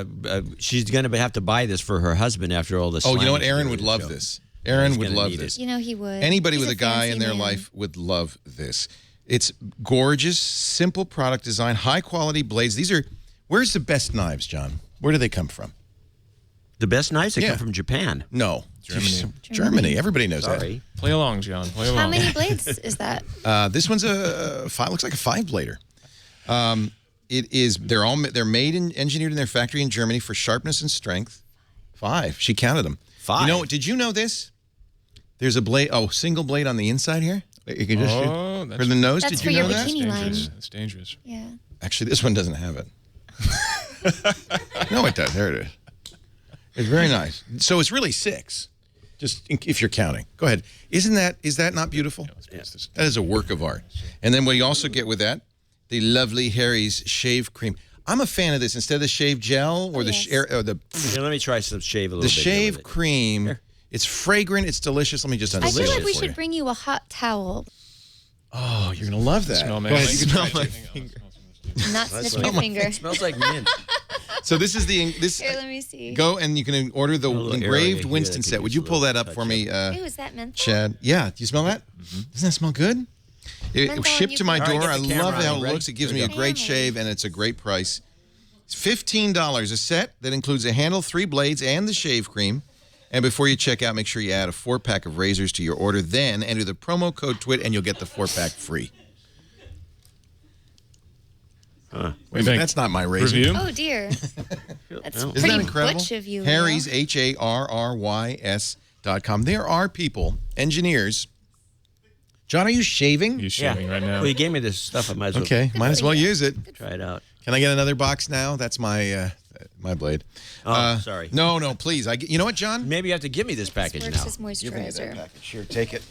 she's going to have to buy this for her husband after all this. oh, you know what? slamming Aaron she would did love with the this. show. Aaron He's would gonna love need this. You know he would. Anybody He's with a guy fancy in their man. life would love this. It's gorgeous, simple product design, high quality blades. Where's the best knives, John? Where do they come from? The best knives that Yeah. come from Japan. No. Germany. Germany. Everybody knows Sorry. Play along, John. Play along. How many blades is that? that. This one's looks like a 5-blader. They're made and engineered in their factory in Germany for sharpness and strength. 5. She counted them. 5. Did you know this? There's a blade, single blade on the inside here. You can just Oh, for the nose. That's Did for you your know that? bikini line. dangerous. It's dangerous. Yeah. Actually, this one doesn't have it. No, it does. There it is. It's very nice. So it's really 6, just if you're counting. Go ahead. Is that not beautiful? That is a work of art. And then what you also get with that, the lovely Harry's shave cream. I'm a fan of this. Instead of the shave gel or Yes. the Here, let me try some shave a little the bit. shave cream. It's fragrant. It's delicious. Let me just I unzip feel like it we for should you. bring you a hot towel. Oh, you're gonna love that. Smell, man. Go ahead, Like- you can smell my Hang on, finger. Not sniffing your finger. It smells like mint. So this is this. Here, let me see. Go and you can order the little area engraved here Winston that set. could Would use you a pull little that up touch for me, Ooh, is that menthol? Chad? Yeah. Do you smell that? Doesn't that smell good? It Menthol shipped and to my you door. can- I All right, get the love camera how on. it Ready? looks. It gives Here me we a go. great shave, and it's a great price. It's $15 a set that includes a handle, 3 blades, and the shave cream. And before you check out, make sure you add a 4-pack of razors to your order. Then enter the promo code TWIT, and you'll get the 4-pack free. Wait, think? that's not my razor. Review? Oh dear. That's Isn't pretty that incredible? butch of you. Harry's Leo. HARRYS HTC.com. There are people, engineers. John, are you shaving? He's shaving right now. Well, you gave me this stuff. I might as well Might as well use it. try it out. Can I get another box now? That's my my blade. Oh, sorry. No, please. You know what, John? Maybe you have to give me this package Works now. as moisturizer. Package. Here, take it.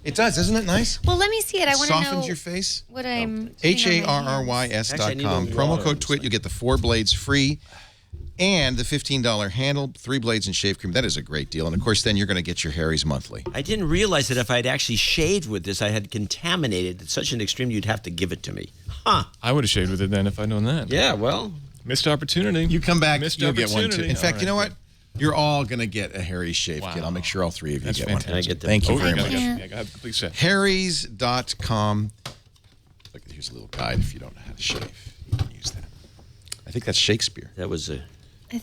It does, isn't it nice? Well, let me see it. I want to know Softens your face. what I'm. HARRYS.com. Promo code TWIT. You get the 4 blades free and the $15 handle, 3 blades and shave cream. That is a great deal. And, of course, then you're going to get your Harry's monthly. I didn't realize that if I'd actually shaved with this, I had contaminated at such an extreme you'd have to give it to me. Huh. I would have shaved with it then if I'd known that. Yeah, well. Missed opportunity. You come back, Missed you'll get one, too. opportunity. In fact, All you know right, what? You're all going to get a Harry's shave kit. I'll make sure all 3 of you That's get fantastic. one. I get them? Thank you Oh, very yeah, much. yeah, I have the complete set. Harrys.com. Look, here's a little guide if you don't know how to shave. You can use that. I think that's Shakespeare. That was a. I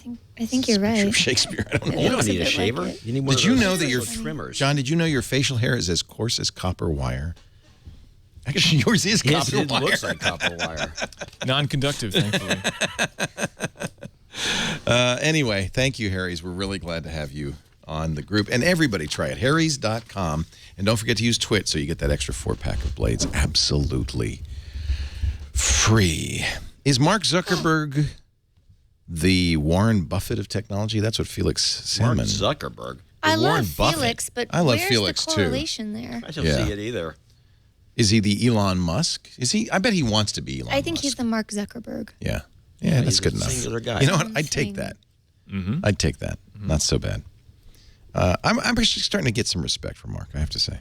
think you're right. Shakespeare. I don't know. You don't looks a need a bit like shaver. it. You need one Did of you those know that your trimmers? John? Did you know your facial hair is as coarse as copper wire? Actually, yours is Yes, copper it wire. looks like copper wire. Non-conductive, thankfully. Anyway, thank you, Harry's. We're really glad to have you on the group. And everybody try it. Harrys.com. And don't forget to use TWIT so you get that extra 4-pack of blades absolutely free. Is Mark Zuckerberg the Warren Buffett of technology? That's what Felix Mark Salmon. Zuckerberg. I Warren love Buffett. Felix, but I love where's Felix, the too. correlation there? I don't Yeah. see it either. Is he the Elon Musk? Is he? I bet he wants to be Elon I think Musk. he's the Mark Zuckerberg. Yeah. Yeah, that's he's good a enough. singular guy. You know what? I'm I'd take saying- that. Mm-hmm. I'd take that. Not so bad. I'm actually starting to get some respect for Mark, I have to say.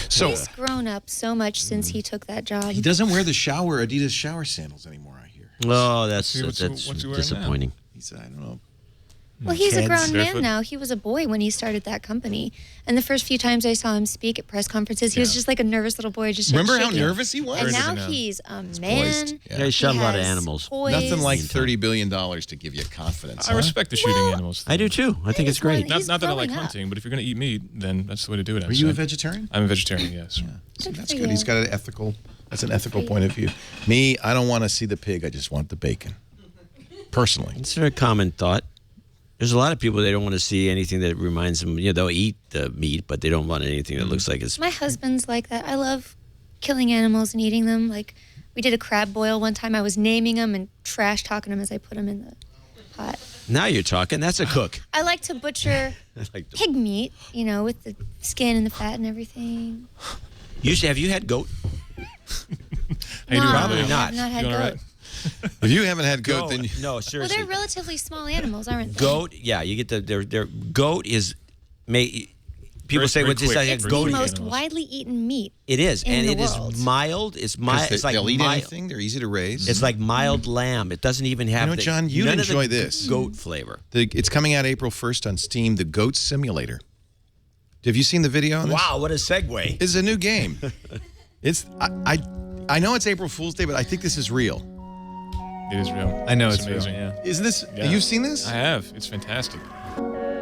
So He's grown up so much since he took that job. he doesn't wear the Adidas shower sandals anymore, I hear. Oh, that's What's he wearing now? disappointing. He's, I don't know. Well, he's a grown Barefoot? man now. He was a boy when he started that company. And the first few times I saw him speak at press conferences, he was just like a nervous little boy. Just Remember how shaking. nervous he was? And Very now different now. he's a man. poised. Yeah. Yeah, he shot a lot of has animals. toys. Nothing like $30 billion to give you confidence. I respect the shooting animals. I do too. I think it's great. He's Not that I like growing up. hunting, but if you're going to eat meat, then that's the way to do it. Are you a vegetarian? I'm a vegetarian, yes. So Good that's for good. you. He's got an ethical point of view. Me, I don't want to see the pig. I just want the bacon. Personally. It's a very common thought. There's a lot of people, they don't want to see anything that reminds them, they'll eat the meat, but they don't want anything that looks like it's. My husband's like that. I love killing animals and eating them. Like, we did a crab boil one time. I was naming them and trash talking them as I put them in the pot. Now you're talking. That's a cook. I like to butcher Like the- pig meat, with the skin and the fat and everything. Have you had goat? How you doing? Probably I Leo? not. have not had You all goat. right? If you haven't had goat, then No, Well, seriously. they're relatively small animals, aren't they? Goat, yeah, you get their goat is people say very what this quick. like It's goat the Goat most animals. widely eaten meat. it is, in and the it is world. mild. It's mild. It's like they'll eat mild. anything. They're easy to raise. It's like mild lamb. It doesn't even have. know, the, John, you'd none of the enjoy this. goat flavor. It's coming out April 1st on Steam, The Goat Simulator. Have you seen the video on this? Wow, what a segue! It's a new game. I know it's April Fool's Day, but I think this is real. It is real. I know it's amazing, real. yeah. Isn't this? Yeah. You've seen this? I have. It's fantastic.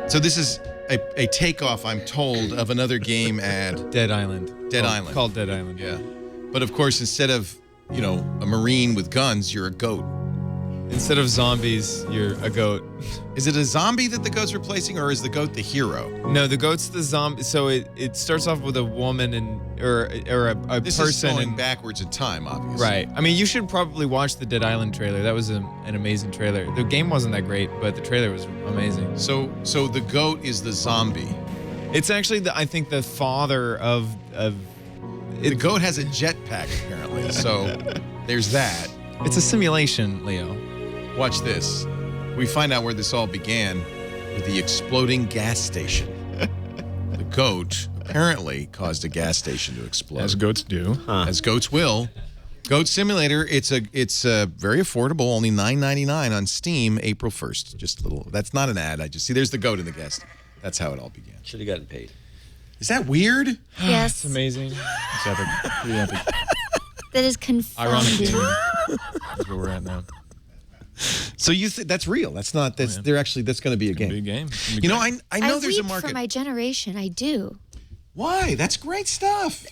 So this is a takeoff, I'm told, of another game ad. Dead Island. Dead Island. Called Dead Island. Yeah. But of course, instead of, a Marine with guns, you're a goat. Instead of zombies, you're a goat. Is it a zombie that the goat's replacing, or is the goat the hero? No, the goat's the zombie. So it starts off with a woman or a This person is going and backwards in time, obviously. right. I mean, you should probably watch the Dead Island trailer. That was an amazing trailer. The game wasn't that great, but the trailer was amazing. So the goat is the zombie. It's actually I think the father of The goat has a jetpack, apparently. So there's that. it's a simulation, Leo. Watch this. We find out where this all began with the exploding gas station. The goat apparently caused a gas station to explode. As goats do. As goats will. Goat Simulator, it's very affordable, only $9.99 on Steam, April 1st. Just a little. That's not an ad. I just see there's the goat in the gas. That's how it all began. Should have gotten paid. Is that weird? Yes. It's amazing. It's epic. Pretty epic. That is Ironic confounding. gaming. That's where we're at now. So you that's real. That's not. That's yeah. they're actually. That's going to be a Big game. game. It's gonna be You know, great. I know I there's a weep market. for my generation. I do. Why? That's great stuff.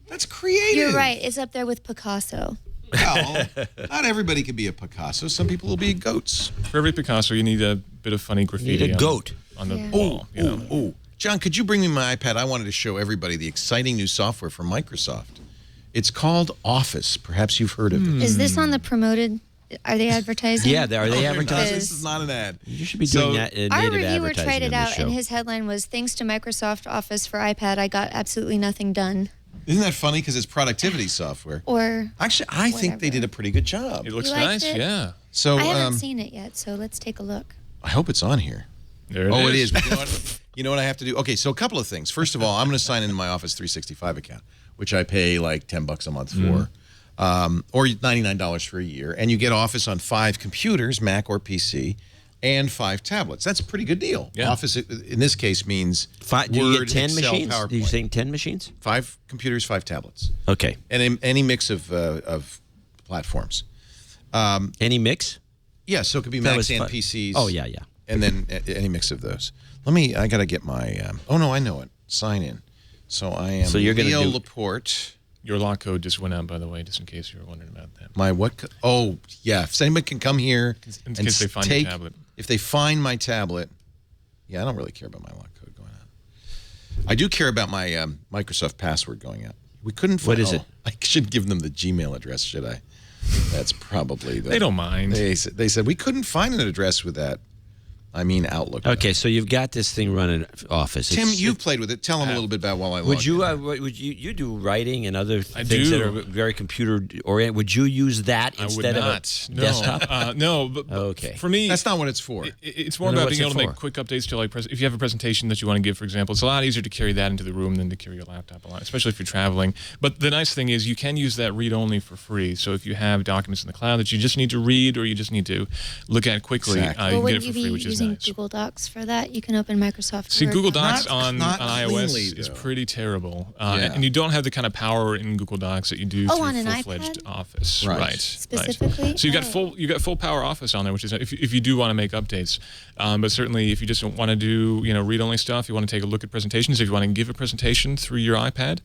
That's creative. You're right. It's up there with Picasso. Well, not everybody can be a Picasso. Some people will be goats. For every Picasso, you need a bit of funny graffiti. Need a goat. on the Yeah. wall. You know? Ooh. John, could you bring me my iPad? I wanted to show everybody the exciting new software from Microsoft. It's called Office. Perhaps you've heard of it. Is this on the promoted? Are they advertising? Yeah, are they advertising? This is not an ad. You should be doing that in Our native reviewer advertising tried it on this out, show. and his headline was, "Thanks to Microsoft Office for iPad, I got absolutely nothing done." Isn't that funny? Because it's productivity software. Or Actually, I think they whatever. did a pretty good job. It looks You liked nice, it? yeah. So I haven't seen it yet, so let's take a look. I hope it's on here. There It is. But you know what I have to do? Okay, so a couple of things. First of all, I'm going to sign into my Office 365 account, which I pay like $10 a month for, or $99 for a year, and you get Office on 5 computers, Mac or PC, and 5 tablets. That's a pretty good deal. Yeah. Office in this case means Do you Word, get 10 Excel, machines? PowerPoint. Are you saying 10 machines? 5 computers, 5 tablets, Okay. and any mix of platforms. Any mix? Yeah, so it could be That Macs was and fun. PCs. Oh, yeah. And then any mix of those. I got to get my, oh no, I know it. Sign in. So I am So you're gonna Leo do- Laporte. Your lock code just went out, by the way, just in case you were wondering about that. My what? Oh, yeah. If anybody can come here In and case they find your take, tablet. if they find my tablet, yeah, I don't really care about my lock code going out. I do care about my Microsoft password going out. We couldn't find What is it? I should give them the Gmail address, should I? That's probably the... They don't mind. They said, we couldn't find an address with that. I mean Outlook. Okay, so you've got this thing running Office. Tim, you've played with it. Tell them a little bit about while I log Would you in. would you do writing and other I things that do. are very computer oriented? Would you use that I would instead of not. a No. desktop? No, but Okay. for me, That's not what it's for. it's more No, about what's being it able to for? make quick updates to if you have a presentation that you want to give, for example. It's a lot easier to carry that into the room than to carry your laptop a lot, especially if you're traveling. But the nice thing is you can use that read-only for free. So if you have documents in the cloud that you just need to read or you just need to look at quickly, Exactly. you Well, can get would it you for free, be which is using nice. Google Docs for that? You can open Microsoft See, Word. Google Docs Not on cleanly, iOS is though. pretty terrible. Yeah. And you don't have the kind of power in Google Docs that you do Oh, through on an full-fledged iPad? Office. Right. Specifically? So you got Oh. full power Office on there, which is if you do want to make updates. But certainly if you just want to do read only stuff, you want to take a look at presentations. If you want to give a presentation through your iPad,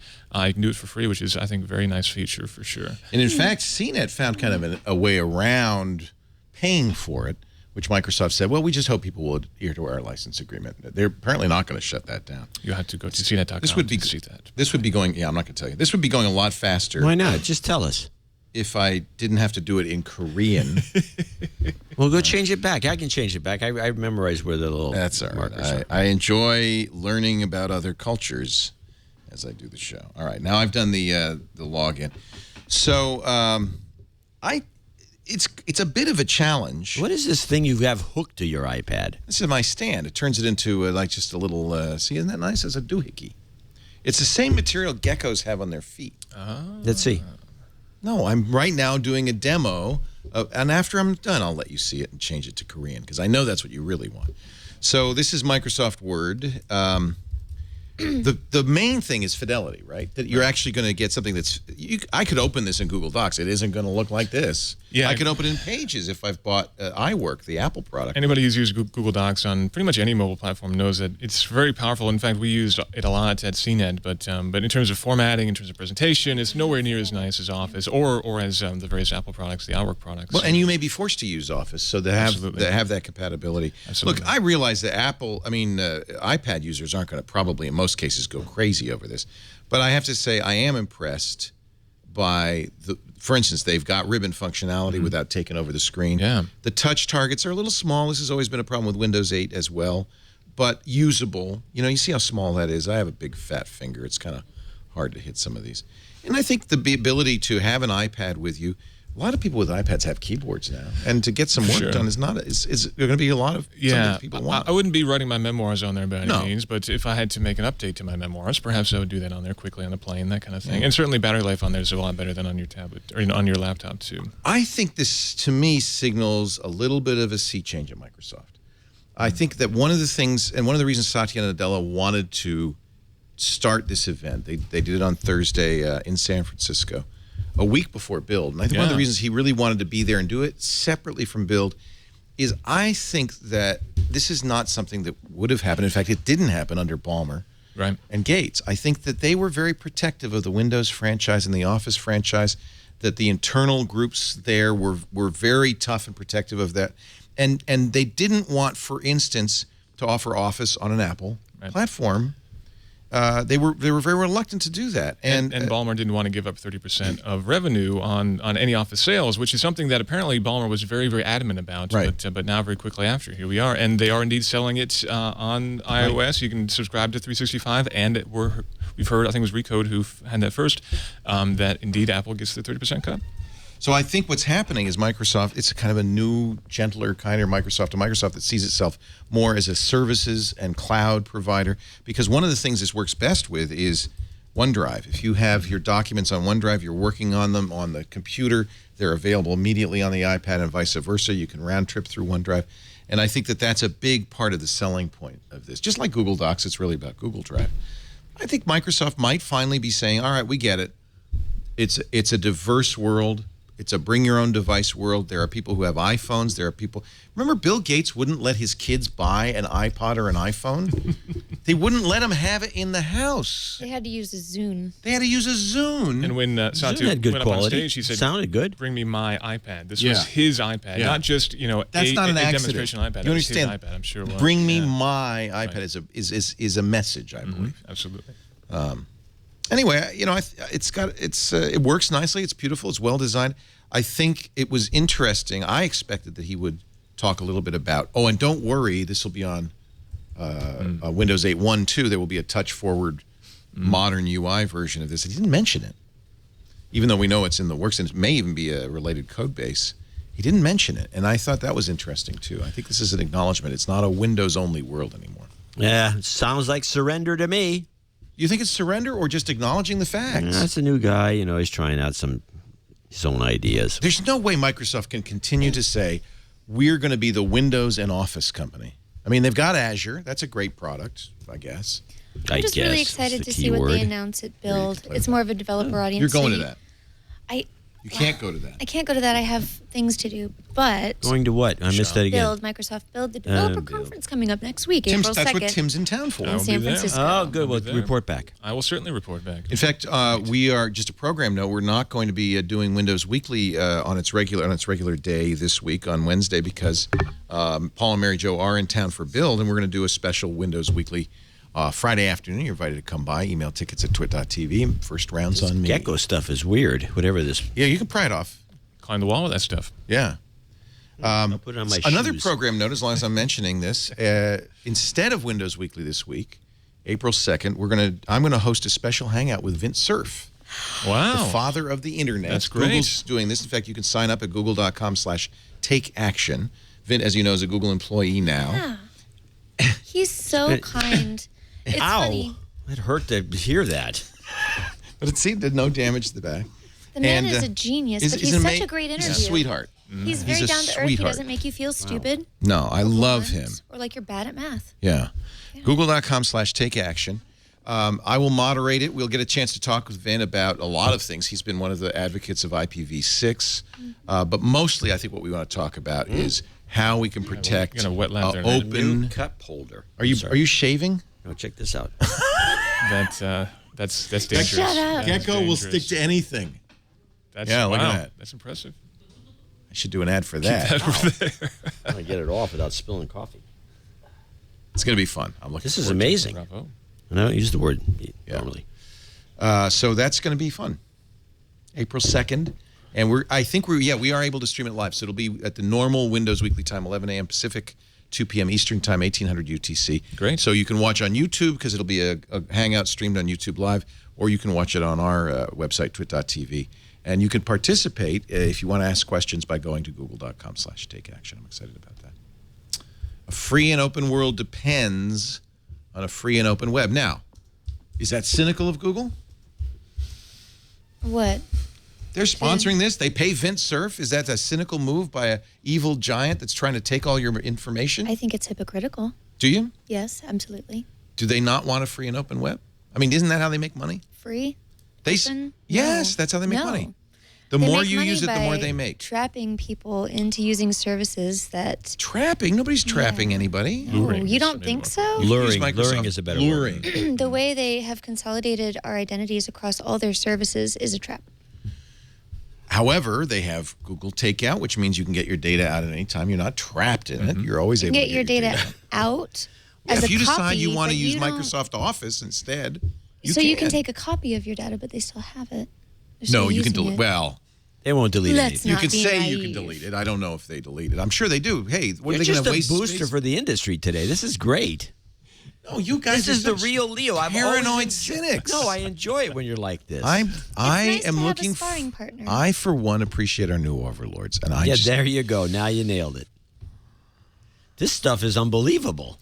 you can do it for free, which is I think a very nice feature for sure. And in fact, CNET found kind of a way around paying for it, which Microsoft said, well, we just hope people will adhere to our license agreement. They're apparently not going to shut that down. You have to go to cnet.com This would be to see that. This would be going. Yeah, I'm not going to tell you. This would be going a lot faster Why not? Just tell us. if I didn't have to do it in Korean. Well, go change it back. I can change it back. I memorize where the little That's all right. markers are. I enjoy learning about other cultures as I do the show. All right, now I've done the login. So it's a bit of a challenge. What is this thing you have hooked to your iPad? This is my stand. It turns it into like just a little. See, isn't that nice? As a doohickey. It's the same material geckos have on their feet. Let's see. No, I'm right now doing a demo, and after I'm done, I'll let you see it and change it to Korean because I know that's what you really want. So this is Microsoft Word. The main thing is fidelity, right? That you're actually going to get something that's. I could open this in Google Docs. It isn't going to look like this. Yeah. I could open it in Pages if I've bought iWork, the Apple product. Anybody who's used Google Docs on pretty much any mobile platform knows that it's very powerful. In fact, we used it a lot at CNET, but in terms of formatting, in terms of presentation, it's nowhere near as nice as Office or as the various Apple products, the iWork products. Well, and you may be forced to use Office, so they have Absolutely. that compatibility. Absolutely. Look, I realize that iPad users aren't going to probably, in most cases, go crazy over this, but I have to say I am impressed by for instance, they've got ribbon functionality without taking over the screen. Yeah. The touch targets are a little small. This has always been a problem with Windows 8 as well, but usable. You see how small that is. I have a big fat finger. It's kind of hard to hit some of these. And I think the ability to have an iPad with you, a lot of people with iPads have keyboards now, and to get some work Sure. done is going to be a lot of something that people want. I wouldn't be writing my memoirs on there by any No. means, but if I had to make an update to my memoirs, perhaps I would do that on there quickly on the plane, that kind of thing. And certainly battery life on there is a lot better than on your tablet or on your laptop too. I think this, to me, signals a little bit of a sea change at Microsoft. I think that one of the things, and one of the reasons Satya Nadella wanted to start this event, they did it on Thursday in San Francisco, a week before Build. And I think one of the Yeah. reasons he really wanted to be there and do it separately from Build is I think that this is not something that would have happened. In fact, it didn't happen under Ballmer Right. and Gates. I think that they were very protective of the Windows franchise and the Office franchise, that the internal groups there were very tough and protective of that. And they didn't want, for instance, to offer Office on an Apple platform, they were very reluctant to do that. And Ballmer didn't want to give up 30% of revenue on any office sales, which is something that apparently Ballmer was very, very adamant about. Right. But now, very quickly after, here we are. And they are indeed selling it on iOS. Right. You can subscribe to 365. And we've heard, I think it was Recode who had that first, that indeed Apple gets the 30% cut. So I think what's happening is Microsoft, it's kind of a new, gentler kind of Microsoft, a Microsoft that sees itself more as a services and cloud provider. Because one of the things this works best with is OneDrive. If you have your documents on OneDrive, you're working on them on the computer, they're available immediately on the iPad and vice versa. You can round trip through OneDrive. And I think that that's a big part of the selling point of this. Just like Google Docs, it's really about Google Drive. I think Microsoft might finally be saying, all right, we get it. It's a diverse world. It's a bring-your-own-device world. There are people who have iPhones. There are people... Remember, Bill Gates wouldn't let his kids buy an iPod or an iPhone? They wouldn't let them have it in the house. They had to use a Zune. They had to use a Zune. And when Satya had good went quality. up on stage, he said, sounded good. Bring me my iPad. This Yeah. was his iPad, Yeah. not just, That's not an a accident. demonstration iPad. You It was his understand? iPad, I'm sure it was. Bring me Yeah. my iPad is a message, I believe. Absolutely. Anyway, it works nicely. It's beautiful. It's well designed. I think it was interesting. I expected that he would talk a little bit about, and don't worry, this will be on Windows 8 1.2. There will be a touch-forward modern UI version of this. He didn't mention it, even though we know it's in the works, and it may even be a related code base. He didn't mention it, and I thought that was interesting, too. I think this is an acknowledgement. It's not a Windows-only world anymore. Yeah, sounds like surrender to me. You think it's surrender or just acknowledging the facts? Yeah, that's a new guy. He's trying out his own ideas. There's no way Microsoft can continue to say, we're going to be the Windows and Office company. I mean, they've got Azure. That's a great product, I guess. I'm just really excited to see what they announce at Build. It's more of a developer audience. You're going to that. You can't go to that. I can't go to that. I have things to do. But Going to what? I missed that again. Microsoft Build, the developer conference coming up next week, April 2nd. That's what Tim's in town for. I in will San be there. Francisco. Oh, good. We'll report back. I will certainly report back. In fact, we are just a program note. We're not going to be doing Windows Weekly on its regular day this week on Wednesday because Paul and Mary Jo are in town for Build, and we're going to do a special Windows Weekly Friday afternoon. You're invited to come by. Email tickets at twit.tv. First rounds on me. Gecko stuff is weird. Whatever this. Yeah, you can pry it off. Climb the wall with that stuff. Yeah. I'll put it on my Another shoes. program note, as long as I'm mentioning this, instead of Windows Weekly this week, April 2nd, I'm going to host a special hangout with Vint Cerf, Wow. the father of the internet. That's great. Google's doing this. In fact, you can sign up at google.com/takeaction. Vint, as you know, is a Google employee now. Yeah. He's so kind. It's funny. It hurt to hear that. But it seemed to no damage to the back. The man is a genius, but he's such a great interviewer. He's a sweetheart. He's very a down to earth. He sweetheart. doesn't make you feel stupid. No, I love him. Or like you're bad at math. Yeah. Google.com/takeaction. I will moderate it. We'll get a chance to talk with Vin about a lot of things. He's been one of the advocates of IPv6. But mostly, I think what we want to talk about is how we can protect You're gonna wet lab there, open... New cup holder. Are you shaving? No, check this out. That's dangerous. Shut up. Gecko will stick to anything. That's, Yeah, look at wow. that. That's impressive. I should do an ad for that. I'm gonna get it off without spilling coffee. It's going to be fun. I'm looking This is forward to it. amazing. Bravo. I don't use the word normally. So that's going to be fun. April 2nd. And we are able to stream it live. So it'll be at the normal Windows Weekly time, 11 a.m. Pacific, 2 p.m. Eastern time, 1800 UTC. Great. So you can watch on YouTube because it'll be a hangout streamed on YouTube Live, or you can watch it on our website, twit.tv. And you can participate if you want to ask questions by going to google.com/takeaction. I'm excited about that. A free and open world depends on a free and open web. Now, is that cynical of Google? What? They're sponsoring this. They pay Vint Cerf. Is that a cynical move by an evil giant that's trying to take all your information? I think it's hypocritical. Do you? Yes, absolutely. Do they not want a free and open web? I mean, isn't that how they make money? Free? Yes, No. that's how they make No. money. The They more make you money use it, the more by they make. Trapping people into using services that... Trapping? Nobody's trapping anybody. Oh, you don't think so? Luring. Use Microsoft. Luring is a better word. Luring. The way they have consolidated our identities across all their services is a trap. However, they have Google Takeout, which means you can get your data out at any time. You're not trapped in it. You're always able to Get your data out. as if a you decide copy, you want to but use you don't- Microsoft Office instead, you so can. you can take a copy of your data, but they still have it. They're No, still you can using delete. it. Well, They won't delete Let's anything. you not can be say you can naive. delete it. I don't know if they delete it. I'm sure they do. Hey, what are You're they just going to a waste booster space? for the industry today. This is great. No, you guys This are is the such real Leo. I'm paranoid always cynics. No, I enjoy it when you're like this. I nice to am have a looking. sparring partner. I, for one, appreciate our new overlords, and I Yeah, just there you go. Now you nailed it. This stuff is unbelievable.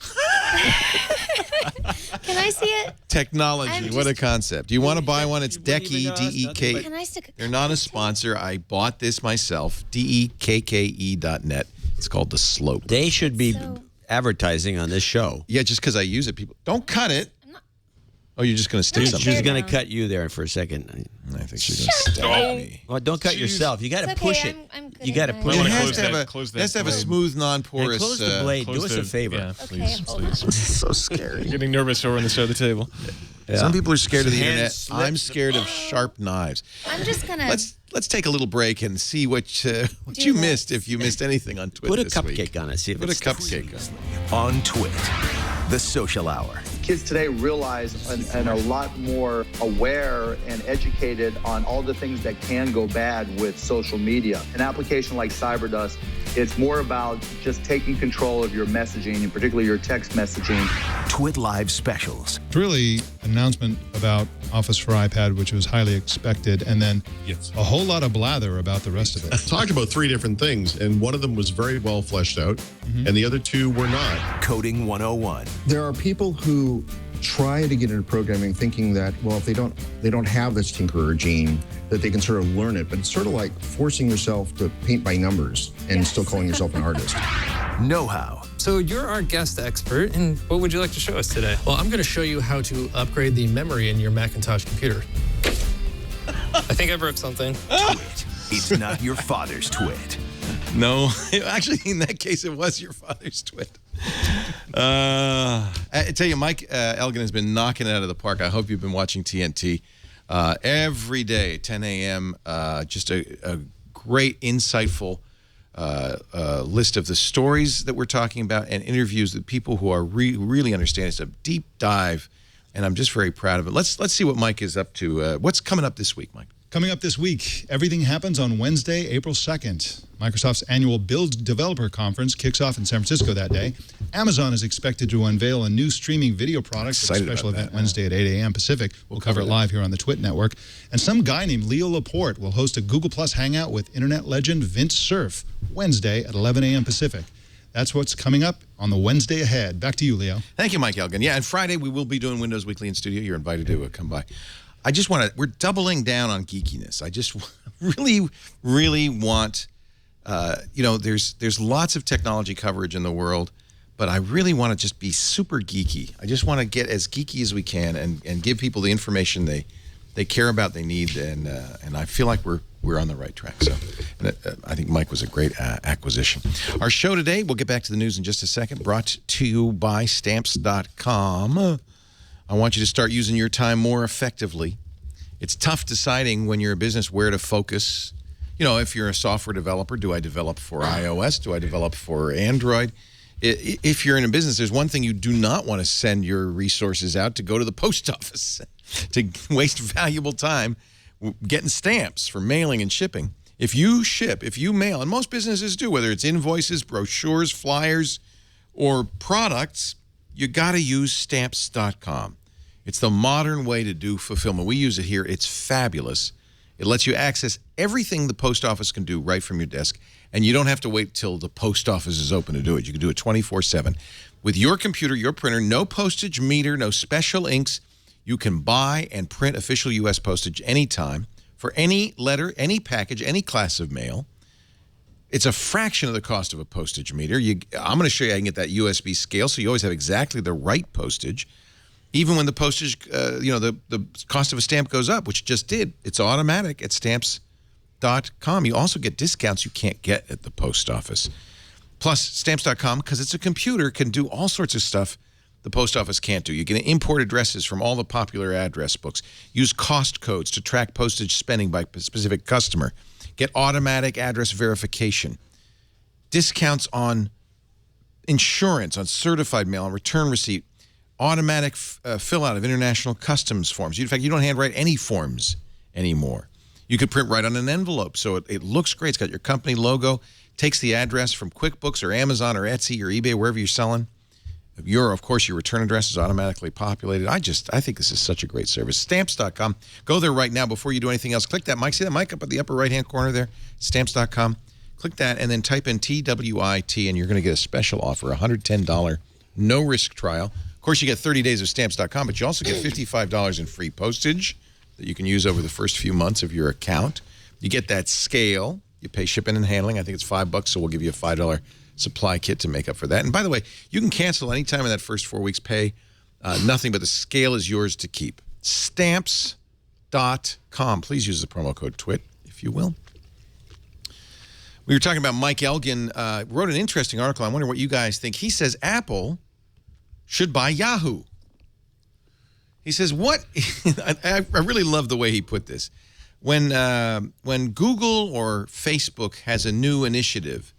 Can I see it? technology. I'm What a just- concept! Do you want to buy one? It's You wouldn't even Deki, know us, nothing D-E-K. but- Can I stick? They're not a sponsor. I bought this myself. DEKKE.net. It's called The Slope. They should be So- advertising on this show. Yeah, just because I use it, people don't cut it. Oh, you're just going to stick I'm something. She's scared going to now. cut you there for a second. I think she's going to stab me. Well, don't cut Jeez. yourself. You got to It's okay, push it. I'm good You at got to mine. push Might It wanna it. has close to have that- a close that has to have a blade. smooth, And non-porous. close the blade. Do us a favor. Yeah, Okay, please, hold on. please. So scary. Getting nervous over on the side of the table. Some people are scared of the Hand internet. slips. I'm scared of sharp knives. I'm just gonna. Let's take a little break and see what Do you this. missed if you missed anything on Twitter Put a this cupcake week. on it. See if Put a it's cupcake on. On Twit, the social hour. Kids today realize and are a lot more aware and educated on all the things that can go bad with social media. An application like CyberDust, it's more about just taking control of your messaging, and particularly your text messaging. Twit Live specials. It's really an announcement about Office for iPad, which was highly expected, and then a whole lot of blather about the rest of it. Talked about three different things, and one of them was very well fleshed out, and the other two were not. Coding 101. There are people who try to get into programming thinking that, well, if they don't have this tinkerer gene, that they can sort of learn it. But it's sort of like forcing yourself to paint by numbers and still calling yourself an artist. Know-how. So you're our guest expert, and what would you like to show us today? Well, I'm going to show you how to upgrade the memory in your Macintosh computer. I think I broke something. Twit. It's not your father's twit. No, actually, in that case, it was your father's twit. I tell you, Mike Elgin has been knocking it out of the park. I hope you've been watching TNT every day at 10 a.m. Just a great, insightful list of the stories that we're talking about and interviews with people who are really understand. It's a deep dive, and I'm just very proud of it. Let's see what Mike is up to. What's coming up this week, Mike? Coming up this week, everything happens on Wednesday, April 2nd. Microsoft's annual Build Developer Conference kicks off in San Francisco that day. Amazon is expected to unveil a new streaming video product at a Excited special about event that, Wednesday at 8 a.m. Pacific. We'll cover it live here on the Twit Network. And some guy named Leo Laporte will host a Google Plus hangout with internet legend Vince Cerf Wednesday at 11 a.m. Pacific. That's what's coming up on the Wednesday ahead. Back to you, Leo. Thank you, Mike Elgin. Yeah, and Friday we will be doing Windows Weekly in studio. You're invited to come by. I just want to, we're doubling down on geekiness. I just really want, there's lots of technology coverage in the world, but I really want to just be super geeky. I just want to get as geeky as we can and give people the information they care about, they need, and I feel like we're on the right track. So I think Mike was a great acquisition. Our show today, we'll get back to the news in just a second, brought to you by Stamps.com. I want you to start using your time more effectively. It's tough deciding when you're a business where to focus. You know, if you're a software developer, do I develop for iOS? Do I develop for Android? If you're in a business, there's one thing you do not want to send your resources out to go to the post office to waste valuable time getting stamps for mailing and shipping. If you ship, if you mail, and most businesses do, whether it's invoices, brochures, flyers, or products, you got to use Stamps.com. It's the modern way to do fulfillment. We use it here. It's fabulous. It lets you access everything the post office can do right from your desk, and you don't have to wait till the post office is open to do it. You can do it 24/7. With your computer, your printer, no postage meter, no special inks, you can buy and print official U.S. postage anytime for any letter, any package, any class of mail. It's a fraction of the cost of a postage meter. I'm going to show you how you can get that USB scale so you always have exactly the right postage. Even when the postage, the cost of a stamp goes up, which it just did, it's automatic at Stamps.com. You also get discounts you can't get at the post office. Plus, Stamps.com, because it's a computer, can do all sorts of stuff the post office can't do. You can import addresses from all the popular address books, use cost codes to track postage spending by specific customer, get automatic address verification, discounts on insurance on certified mail, on return receipt, automatic fill out of international customs forms. In fact, you don't handwrite any forms anymore. You could print right on an envelope, so it looks great. It's got your company logo, takes the address from QuickBooks or Amazon or Etsy or eBay, wherever you're selling. Of course, your return address is automatically populated. I think this is such a great service. Stamps.com. Go there right now before you do anything else. Click that mic. See that mic up at the upper right-hand corner there? Stamps.com. Click that and then type in TWIT, and you're going to get a special offer, $110 no-risk trial. Of course, you get 30 days of Stamps.com, but you also get $55 in free postage that you can use over the first few months of your account. You get that scale. You pay shipping and handling. I think it's $5, so we'll give you a $5 supply kit to make up for that. And by the way, you can cancel any time in that first 4 weeks, pay nothing, but the scale is yours to keep. Stamps.com. Please use the promo code TWIT, if you will. We were talking about Mike Elgin, wrote an interesting article. I wonder what you guys think. He says Apple should buy Yahoo. He says, what? I really love the way he put this. When Google or Facebook has a new initiative,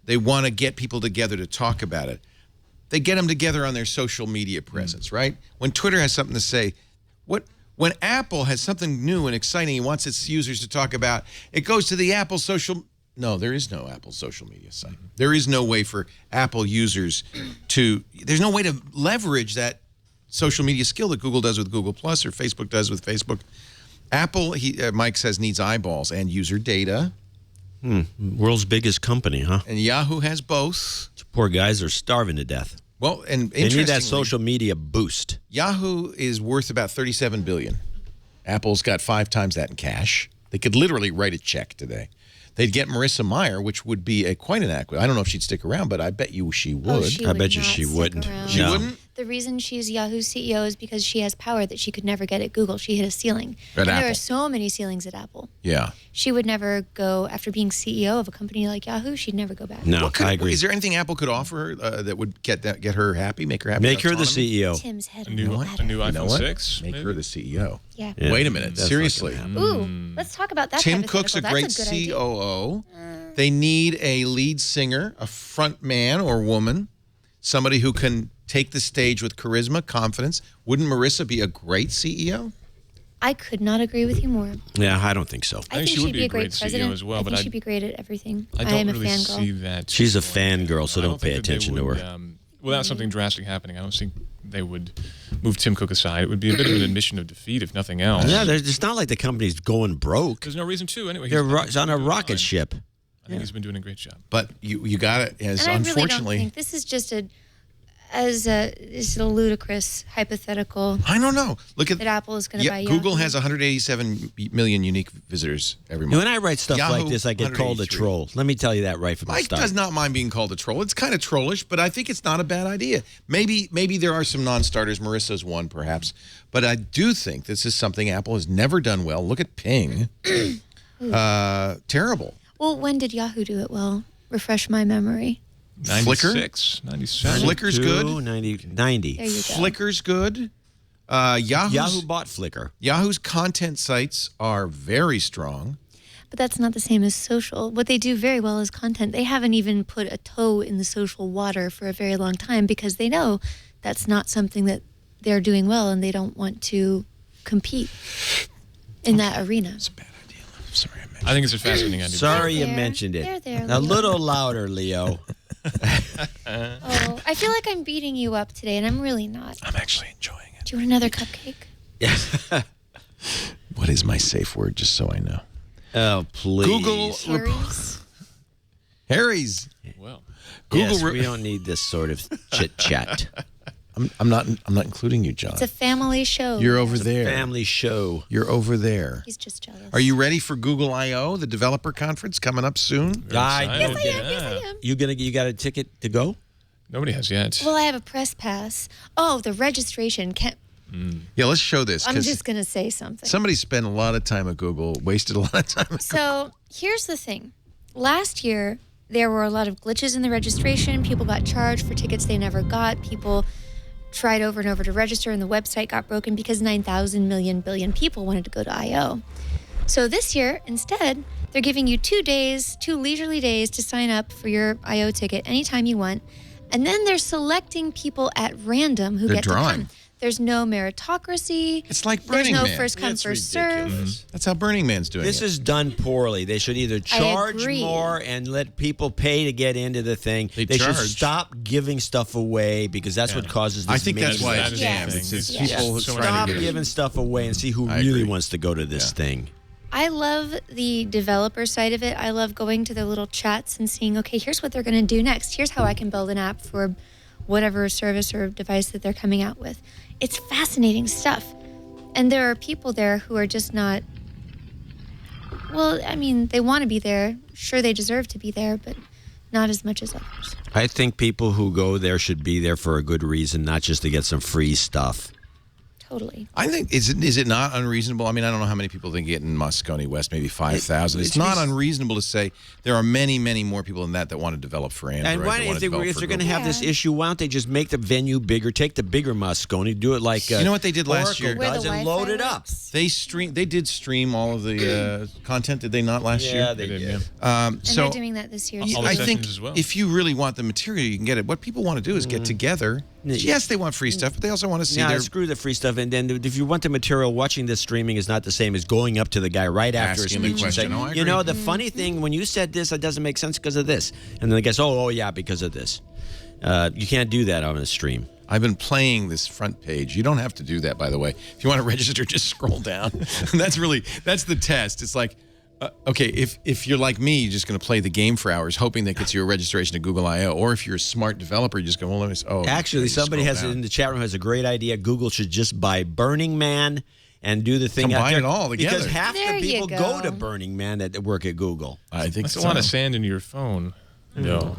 they want to get people together to talk about it. They get them together on their social media presence, right? When Twitter has something to say, when Apple has something new and exciting he wants its users to talk about, it goes to the Apple social. No, there is no Apple social media site. There is no way for Apple users to. There's no way to leverage that social media skill that Google does with Google Plus or Facebook does with Facebook. Apple, Mike says, needs eyeballs and user data. World's biggest company, huh? And Yahoo has both. Poor guys are starving to death. Well, and they need that social media boost. Yahoo is worth about $37 billion. Apple's got 5 times that in cash. They could literally write a check today. They'd get Marissa Mayer, which would be quite an acquisition. I don't know if she'd stick around, but I bet you she would. I bet you she wouldn't. She wouldn't? The reason she's Yahoo's CEO is because she has power that she could never get at Google. She hit a ceiling. At Apple. There are so many ceilings at Apple. Yeah. She would never go, after being CEO of a company like Yahoo, she'd never go back. No, I agree. Is there anything Apple could offer her that would get her happy, make her happy? Make her the CEO. Tim's head A new iPhone 6. Make her the CEO. Yeah. Wait a minute. Seriously. Ooh, let's talk about that. Tim Cook's a great COO. They need a lead singer, a front man or woman, somebody who can take the stage with charisma, confidence. Wouldn't Marissa be a great CEO? I could not agree with you more. Yeah, I don't think so. I think she'd be a great president. as well. I think she'd be great at everything. I am don't a really fangirl. see that. She's a fangirl, so don't pay attention to her. Without something drastic happening, I don't think they would move Tim Cook aside. It would be a bit of an admission of defeat, if nothing else. Yeah, it's not like the company's going broke. There's no reason to, anyway. He's on a rocket ship. I think he's been doing a great job. But you got it. As and unfortunately, I really don't think this is just a ludicrous hypothetical. I don't know. Look at that Apple is going to buy Google Yahoo. has 187 million unique visitors every month. When I write stuff Yahoo, like this, I get called a troll. Let me tell you that right from the Mike start. does not mind being called a troll. It's kind of trollish, but I think it's not a bad idea. Maybe there are some non-starters. Marissa's one, perhaps. But I do think this is something Apple has never done well. Look at Ping. Terrible. Well, when did Yahoo do it well? Refresh my memory. 96, 97. Flickr's good. 90. There you go. Flickr's good. Yahoo bought Flickr. Yahoo's content sites are very strong. But that's not the same as social. What they do very well is content. They haven't even put a toe in the social water for a very long time because they know that's not something that they're doing well and they don't want to compete in that arena. It's a bad idea. I'm sorry I mentioned it. I think it's a fascinating idea. Sorry you mentioned it. They're there, A Leo. little louder, Leo. Oh, I feel like I'm beating you up today, and I'm really not. I'm actually enjoying it. Do you want another cupcake? What is my safe word, just so I know? Oh, please. Google. Harry's. Well, Google. We don't need this sort of chit chat. I'm not including you, John. It's a family show. You're over there. Family show. You're over there. He's just jealous. Are you ready for Google I/O, the developer conference coming up soon? Yes, I am. You got a ticket to go? Nobody has yet. Well, I have a press pass. Oh, the registration can't. Yeah, let's show this. I'm just going to say something. Somebody spent a lot of time at Google, wasted a lot of time at So here's the thing. Last year, there were a lot of glitches in the registration. People got charged for tickets they never got. People tried over and over to register, and the website got broken because 9,000 million billion people wanted to go to I/O. So this year, instead, they're giving you 2 days, 2 leisurely days to sign up for your I/O ticket anytime you want. And then they're selecting people at random who They're get drawing. to come. There's no meritocracy. It's like Burning There's no Man. first come, It's first ridiculous. serve. That's how Burning Man's doing This it. is done poorly. They should either charge agree. more and let people pay to get into the thing. They should charge. stop giving stuff away because that's what causes this. I think that's why That it's is the jammed. thing. It's just Yes. people So trying Stop to get giving stuff away and see who I really agree. wants to go to this thing. I love the developer side of it. I love going to their little chats and seeing, okay, here's what they're going to do next. Here's how I can build an app for whatever service or device that they're coming out with. It's fascinating stuff. And there are people there who are just not, well, I mean, they want to be there. Sure, they deserve to be there, but not as much as others. I think people who go there should be there for a good reason, not just to get some free stuff. Totally. I think is it not unreasonable? I mean, I don't know how many people they get in Moscone West, maybe 5,000. It's not unreasonable to say there are many, many more people than that want to develop for Android. And why, that if, want to develop if for they're going to Google. have this issue, why don't they just make the venue bigger? Take the bigger Moscone, do it like You know what they did last Oracle year? Where the does, and Wi-Fi load it up. works. They did stream all of the content, did they not last year? Yeah, they did. And So they're doing that this year. All too. the I sessions think as well. if you really want the material, you can get it. What people want to do is get together. Yes, they want free stuff, but they also want to see Yeah, their screw the free stuff. And then if you want the material, watching this streaming is not the same as going up to the guy right after his Asking the speech and question. saying, No, I you know, agree. the funny thing, when you said this, it doesn't make sense because of this. And then the guy says, oh, yeah, because of this. You can't do that on a stream. I've been playing this front page. You don't have to do that, by the way. If you want to register, just scroll down. That's the test. It's like, okay, if you're like me, you're just going to play the game for hours, hoping that gets you a registration to Google I/O. Or if you're a smart developer, you just go, well, let me. Oh, Actually, somebody has in the chat room has a great idea. Google should just buy Burning Man and do the thing out Combine there. it all together. Because half There the you people go go. to Burning Man that work at Google. I think That's so. a lot of sand in your phone. No.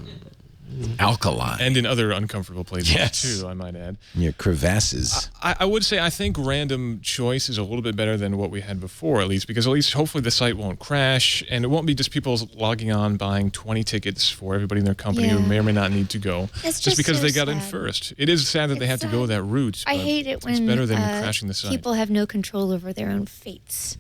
Alkaline. And in other uncomfortable places Yes. too, I might add. Your crevasses. I would say I think random choice is a little bit better than what we had before, at least, because at least hopefully the site won't crash and it won't be just people logging on buying 20 tickets for everybody in their company who Yeah. may or may not need to go It's just just because so they got in sad. first. It is sad that they had to go that route. I but hate it it's when better than crashing the site. people have no control over their own fates,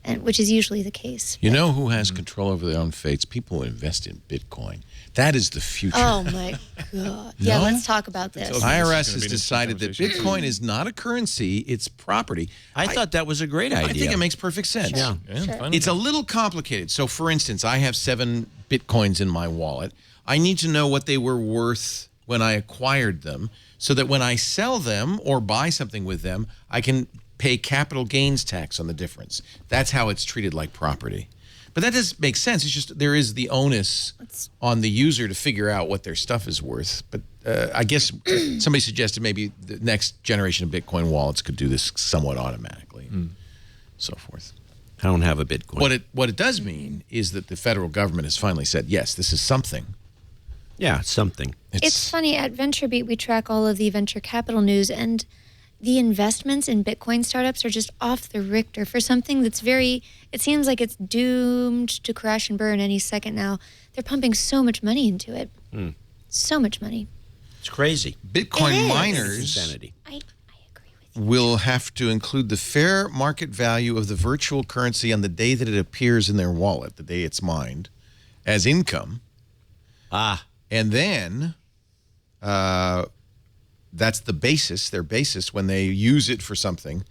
and which is usually the case. You know who has control over their own fates? People who invest in Bitcoin. That is the future. Oh my god! Yeah, No? let's talk about this. IRS gonna has be an decided that interesting Bitcoin is not a currency, it's property. I thought that was a great idea. I think it makes perfect sense. Yeah. Fine. It's a little complicated. So, for instance, I have 7 Bitcoins in my wallet. I need to know what they were worth when I acquired them so that when I sell them or buy something with them, I can pay capital gains tax on the difference. That's how it's treated like property. But that does make sense. It's just there is the onus on the user to figure out what their stuff is worth. But I guess somebody suggested maybe the next generation of Bitcoin wallets could do this somewhat automatically, so forth. I don't have a Bitcoin. What it does mean is that the federal government has finally said, yes, this is something. Yeah, something. It's funny, at VentureBeat, we track all of the venture capital news, and the investments in Bitcoin startups are just off the Richter for something that's it seems like it's doomed to crash and burn any second now. They're pumping so much money into it. So much money. It's crazy. Bitcoin It is. miners Insanity. I agree with you. will have to include the fair market value of the virtual currency on the day that it appears in their wallet, the day it's mined, as income. And then that's the basis, their basis, when they use it for something.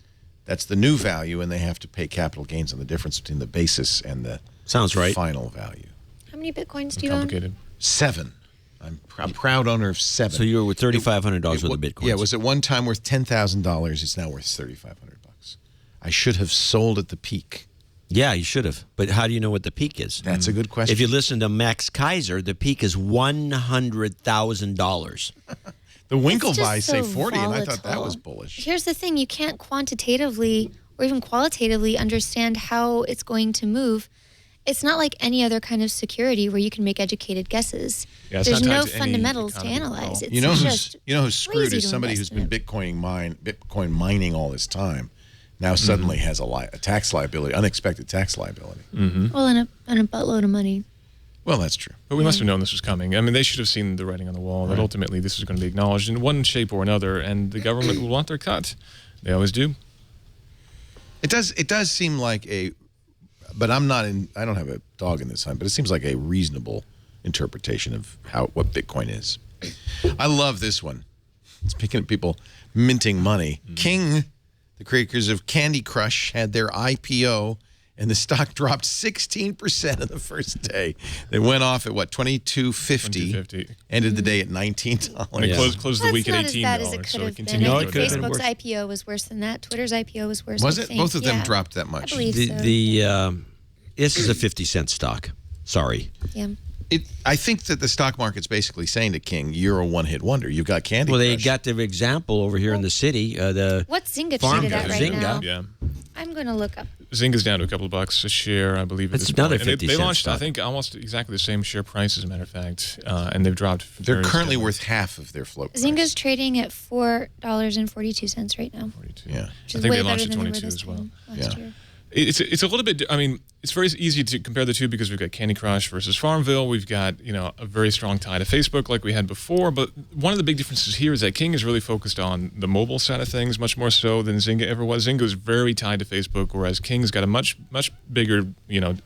That's the new value, and they have to pay capital gains on the difference between the basis and the final value. How many Bitcoins do you own? Complicated. 7. I'm a proud owner of 7. So you were with $3,500 worth of Bitcoins. Yeah, it was at one time worth $10,000. It's now worth $3,500. I should have sold at the peak. Yeah, you should have. But how do you know what the peak is? That's a good question. If you listen to Max Kaiser, the peak is $100,000. The Winklevi's say so 40, and I thought that volatile. was bullish. Here's the thing, you can't quantitatively or even qualitatively understand how it's going to move. It's not like any other kind of security where you can make educated guesses. Yeah, it's There's not tied no to any fundamentals to economy at all. analyze. It's You know just who's screwed crazy is to somebody who's invest been in Bitcoin mining all this time. Now suddenly has a tax liability, unexpected tax liability. Well, and a buttload of money. Well, that's true. But we must have known this was coming. I mean, they should have seen the writing on the wall that ultimately this was going to be acknowledged in one shape or another, and the government will want their cut. They always do. It does seem like but I don't have a dog in this hunt, but it seems like a reasonable interpretation of what Bitcoin is. I love this one. Speaking of people minting money, King, the creators of Candy Crush, had their IPO, and the stock dropped 16% in the first day. They went off at what, $22.50? Ended the day at $19. And it closed the week at $18. As bad as it could have been. No, I it think could have been Facebook's worse. IPO was worse than that. Twitter's IPO was worse. Was I it? think. Both of them Yeah. dropped that much. I believe This is a 50-cent stock. Sorry. Yeah. I think that the stock market's basically saying to King, you're a one-hit wonder. You've got Candy Well, Crush. they got the example over here in the city. What's Zynga farm traded at right Zynga. now? Yeah. I'm going to look up. Zynga's down to a couple of bucks a share, I believe. At It's this another point. And 50 they cent launched, stock. I think, almost exactly the same share price, as a matter of fact, and they've dropped. They're very currently steadily. worth half of their float price. Zynga's trading at $4.42 right now. 42. Yeah. Which I is think way they launched better at than they were 22 this as well. time last year. It's a little bit. I mean, it's very easy to compare the two because we've got Candy Crush versus Farmville. We've got a very strong tie to Facebook like we had before. But one of the big differences here is that King is really focused on the mobile side of things much more so than Zynga ever was. Zynga is very tied to Facebook, whereas King's got a much bigger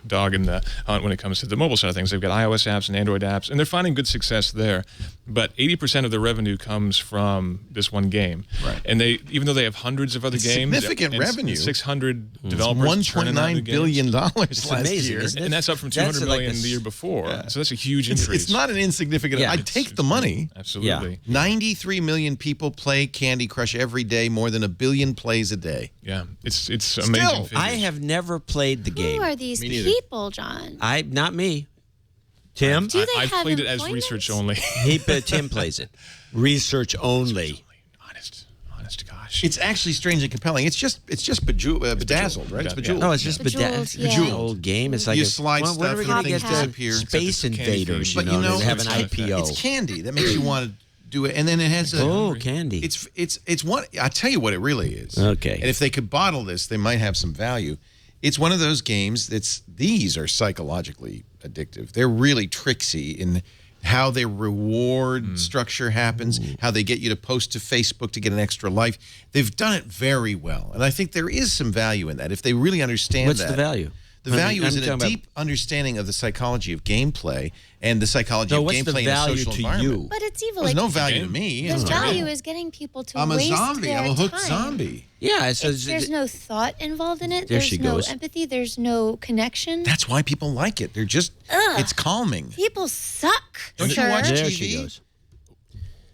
dog in the hunt when it comes to the mobile side of things. They've got iOS apps and Android apps, and they're finding good success there. But 80% of their revenue comes from this one game. Right. And even though they have hundreds of other games, significant and revenue. 600 developers turning out new $1.9 games. billion last amazing, year. isn't it? And that's up from That's 200 like million a the year before. Yeah. So that's a huge increase. It's not an insignificant. Yeah. I'd take the money. Absolutely. 93 million people play Candy Crush every day, more than 1 billion plays a day. Yeah. It's amazing. I have never played the game. Who are these Me neither. people, John? Not me. Tim? Do they I've have played it as employment? research only. Tim plays it. Research only. Honest to gosh. It's actually strangely compelling. It's just bedazzled, right? It's bejeweled. No, it's just Bejeweled, yeah. Bejeweled. Old game. It's like You a, slide when stuff are we and gonna things get to disappear. Space Except it's candy Invaders? themed. But They have an it's IPO. It's candy that makes you want to do it, and then it has a candy. It's one. I tell you what it really is. Okay. And if they could bottle this, they might have some value. It's one of those games these are psychologically addictive. They're really tricksy in how their reward structure happens, how they get you to post to Facebook to get an extra life. They've done it very well, and I think there is some value in that if they really understand What's that. the value? The value is in a talking about- deep understanding of the psychology of gameplay and the psychology No, of what's the gameplay in a value social to environment. you? But it's evil. There's like, no value to me. The It's value terrible. is getting people to I'm a waste zombie. their I'm a hooked time. zombie. Yeah, so There's no thought involved in it. There There's she no goes. empathy. There's no connection. That's why people like it. They're just, it's calming. People suck. Don't you sir. watch there TV? she goes.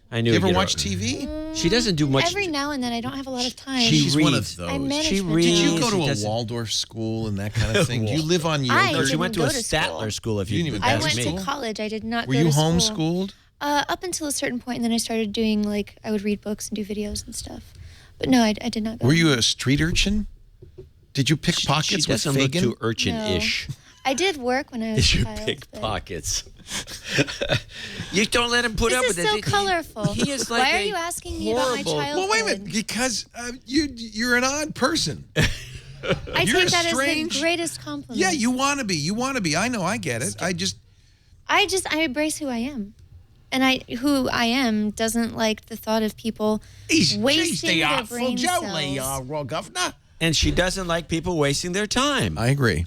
I knew. You it'd ever get her- watch TV? She doesn't do much. Every now and then, I don't have a lot of time. She's one of reads. those. I'm management. She reads. Did you go She to a doesn't- Waldorf school and that kind of thing? Do you live on I yogurt? She went to didn't a go to school. Statler school. If You you didn't even I That's went me. to college. I did not Were go you to school. homeschooled? Up until a certain point, and then I started doing, I would read books and do videos and stuff. But no, I did not go. Were you a street urchin? Did you pick pockets She with doesn't look Fagin? too urchin-ish. No. I did work when I was a You child. pick but- pockets. You don't let him put This up is with it. so colorful. He is like Why are a you asking me about my horrible- childhood? Well, wait a minute, because you're an odd person. I you're take that as strange- the greatest compliment. Yeah, you want to be. You want to be. I know. I get it. I embrace who I am. And who I am doesn't like the thought of people wasting their brain cells. Governor. And she doesn't like people wasting their time. I agree.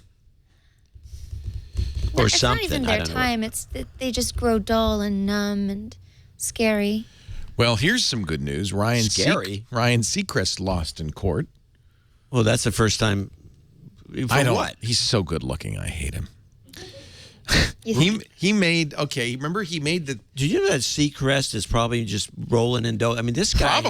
Or It's something. not even I their don't know. time. It's that they just grow dull and numb and scary. Well, here's some good news. Ryan Scary. Seacrest lost in court. Well, that's the first time. For I don't. what? He's so good looking. I hate him. You He made remember he made the Do you know that Seacrest is probably just rolling in dough? I mean, this guy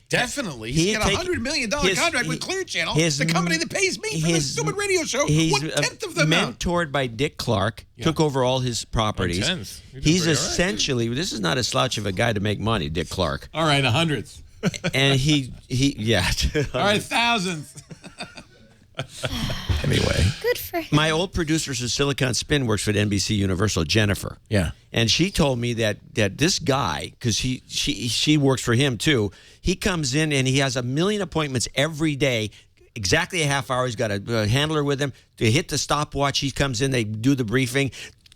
definitely He'd he's got a take- $100 million his- contract with he- Clear Channel, his- the company that pays me for this stupid radio show. He's 1/10 of the amount. mentored by Dick Clark, took over all his properties. 1/10. He did He's pretty all right. essentially this is not a slouch of a guy to make money, Dick Clark. All right, 100s. And he All right, thousands. Anyway, Good for him. My old producer for Silicon Spin works for NBC Universal, Jennifer. Yeah. And she told me that this guy, because she works for him too, he comes in and he has 1 million appointments every day, exactly a half hour. He's got a handler with him to hit the stopwatch. He comes in, they do the briefing,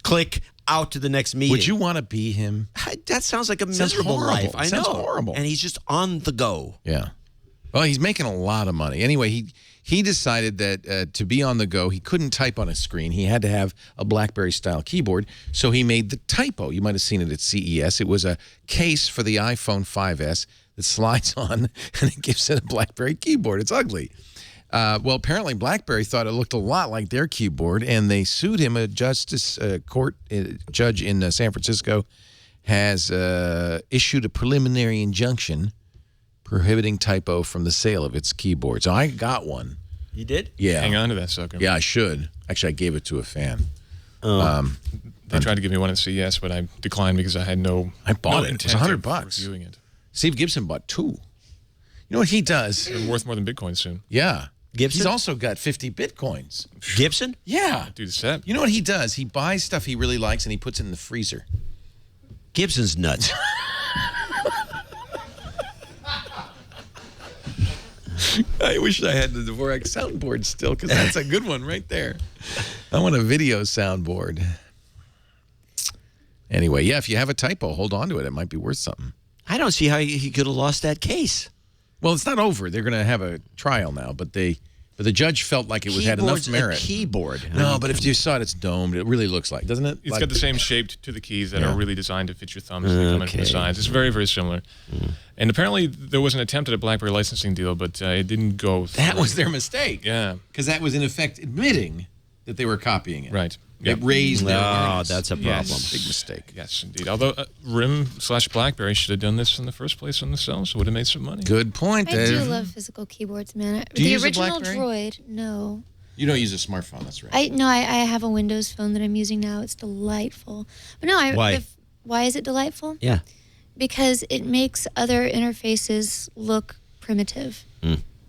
click, out to the next meeting. would you want to be him? That sounds like a Sounds miserable horrible. life. I know. Sounds horrible. And he's just on the go. Yeah. Well, he's making a lot of money. Anyway, he decided that to be on the go, he couldn't type on a screen. He had to have a BlackBerry-style keyboard, so he made the Typo. You might have seen it at CES. It was a case for the iPhone 5S that slides on, and it gives it a BlackBerry keyboard. It's ugly. Well, apparently BlackBerry thought it looked a lot like their keyboard, and they sued him. A justice court judge in San Francisco has issued a preliminary injunction prohibiting Typo from the sale of its keyboard. So I got one. You did? Yeah. Hang on to that sucker. Yeah, I should. Actually, I gave it to a fan. They tried to give me one at CES, but I declined because I had no. I bought it. It was $100. Reviewing it. Steve Gibson bought 2. You know what he does? It's worth more than Bitcoin soon. Yeah. Gibson? He's also got 50 Bitcoins. Gibson? Yeah. Dude, set. You know what he does? He buys stuff he really likes and he puts it in the freezer. Gibson's nuts. I wish I had the Dvorak soundboard still, because that's a good one right there. I want a video soundboard. Anyway, yeah, if you have a Typo, hold on to it. It might be worth something. I don't see how he could have lost that case. Well, it's not over. They're going to have a trial now, but the judge felt like it had enough merit. A keyboard. No, but if you saw it, it's domed. It really looks like, doesn't it? It's got the same shape to the keys that are really designed to fit your thumbs. They come in from the sides. It's very, very similar. And apparently there was an attempt at a BlackBerry licensing deal, but it didn't go through. That was their mistake. Yeah. Because that was, in effect, admitting that they were copying it. Right. It raised their awareness. That's a problem. Yes. Big mistake. Yes, indeed. Although RIM/BlackBerry should have done this in the first place on the cells, would have made some money. Good point, I Dave. do love physical keyboards, man. Do you The use a original BlackBerry? Droid, no. You don't use a smartphone, that's right. I have a Windows phone that I'm using now. It's delightful. But no, Why? Why is it delightful? Yeah. Because it makes other interfaces look primitive.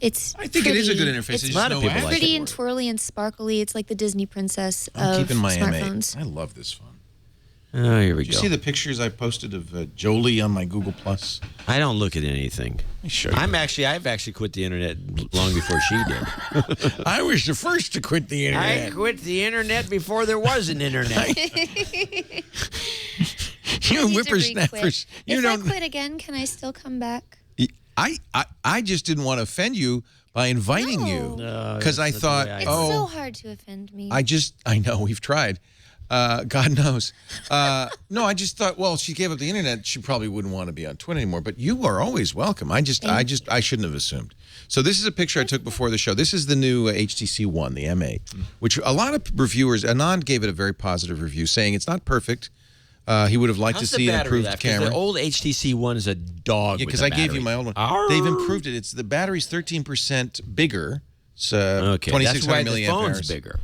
It's I think it is a good interface. It's A lot of people like pretty it. and twirly and sparkly. It's like the Disney princess I'm of keeping my smartphones. M8. I love this phone. Oh, here we Did you go. see the pictures I posted of Jolie on my Google Plus? I don't look at anything. Sure. I've actually quit the internet long before she did. I was the first to quit the internet. I quit the internet before there was an internet. You whippersnappers. You If don't. I quit again, can I still come back? I just didn't want to offend you by inviting you because I thought, It's so hard to offend me. I know we've tried. God knows. No, I just thought, well, she gave up the internet. She probably wouldn't want to be on Twitter anymore. But you are always welcome. I shouldn't have assumed. So this is a picture I took before the show. This is the new HTC One, the M8, which a lot of reviewers, Anand gave it a very positive review, saying it's not perfect. He would have liked How's to the see an battery improved life? 'Cause camera. The old HTC One is a dog. Yeah, because I gave you my old one. They've improved it. The battery's 13% bigger. It's 2600 that's why the milliamp phone's hours. bigger.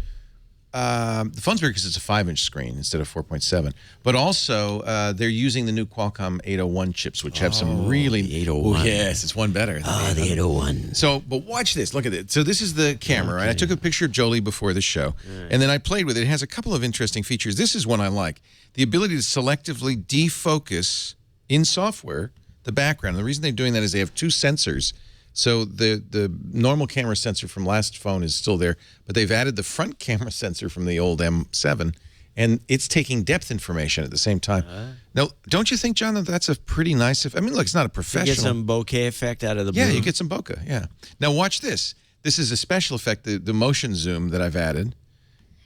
The phone's bigger because it's a 5-inch screen instead of 4.7. But also, they're using the new Qualcomm 801 chips, which have some really... The 801. Oh, yes, it's one better. The 801. So, but watch this. Look at it. So this is the camera, right? I took a picture of Jolie before the show, and then I played with it. It has a couple of interesting features. This is one I like. The ability to selectively defocus in software the background. And the reason they're doing that is they have 2 sensors. So the normal camera sensor from last phone is still there, but they've added the front camera sensor from the old M7, and it's taking depth information at the same time. Now, don't you think, John, that that's a pretty nice... I mean, look, it's not a professional... You get some bokeh effect out of the blue. Yeah, you get some bokeh, yeah. Now, watch this. This is a special effect, the motion zoom that I've added.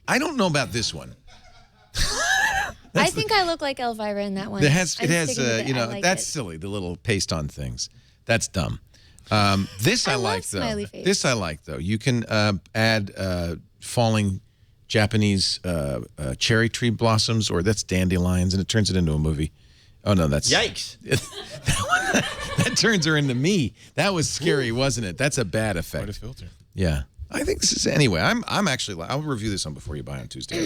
I don't know about this one. I think I look like Elvira in that one. It has, I like that's it. silly, the little paste on things. That's dumb. This I like, though. smiley face. This I like, though. You can add falling Japanese cherry tree blossoms, or that's dandelions, and it turns it into a movie. Oh, no, that's... Yikes. that turns her into me. That was scary, wasn't it? That's a bad effect. Quite a filter. Yeah. I think this is... Anyway, I'm actually... I'll review this one before you buy on Tuesday.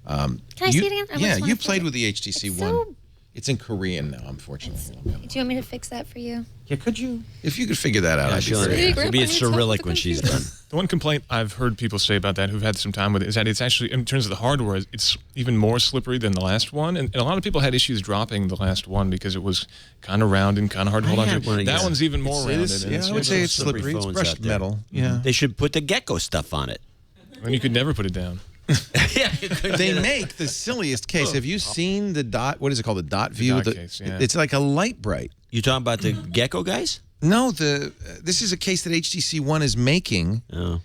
But, Can I see it again? I yeah, just wanna you play played it. with the HTC It's One. so- It's in Korean now, unfortunately. Do you want me to fix that for you? Yeah, could you? If you could figure that out, Yeah, I'd be she'll- great. It'll be a Cyrillic when she's done. The one complaint I've heard people say about that who've had some time with it is that it's actually, in terms of the hardware, it's even more slippery than the last one. And a lot of people had issues dropping the last one because it was kind of round and kind of hard to hold on to. That one's even more rounded. Yeah, I would say it's slippery. It's brushed metal. Yeah. They should put the gecko stuff on it. And you could never put it down. They make the silliest case. Have you seen the dot? What is it called? The dot view. dot case, yeah. It's like a light bright. You talking about the gecko guys? No, this is a case that HTC One is making. Oh.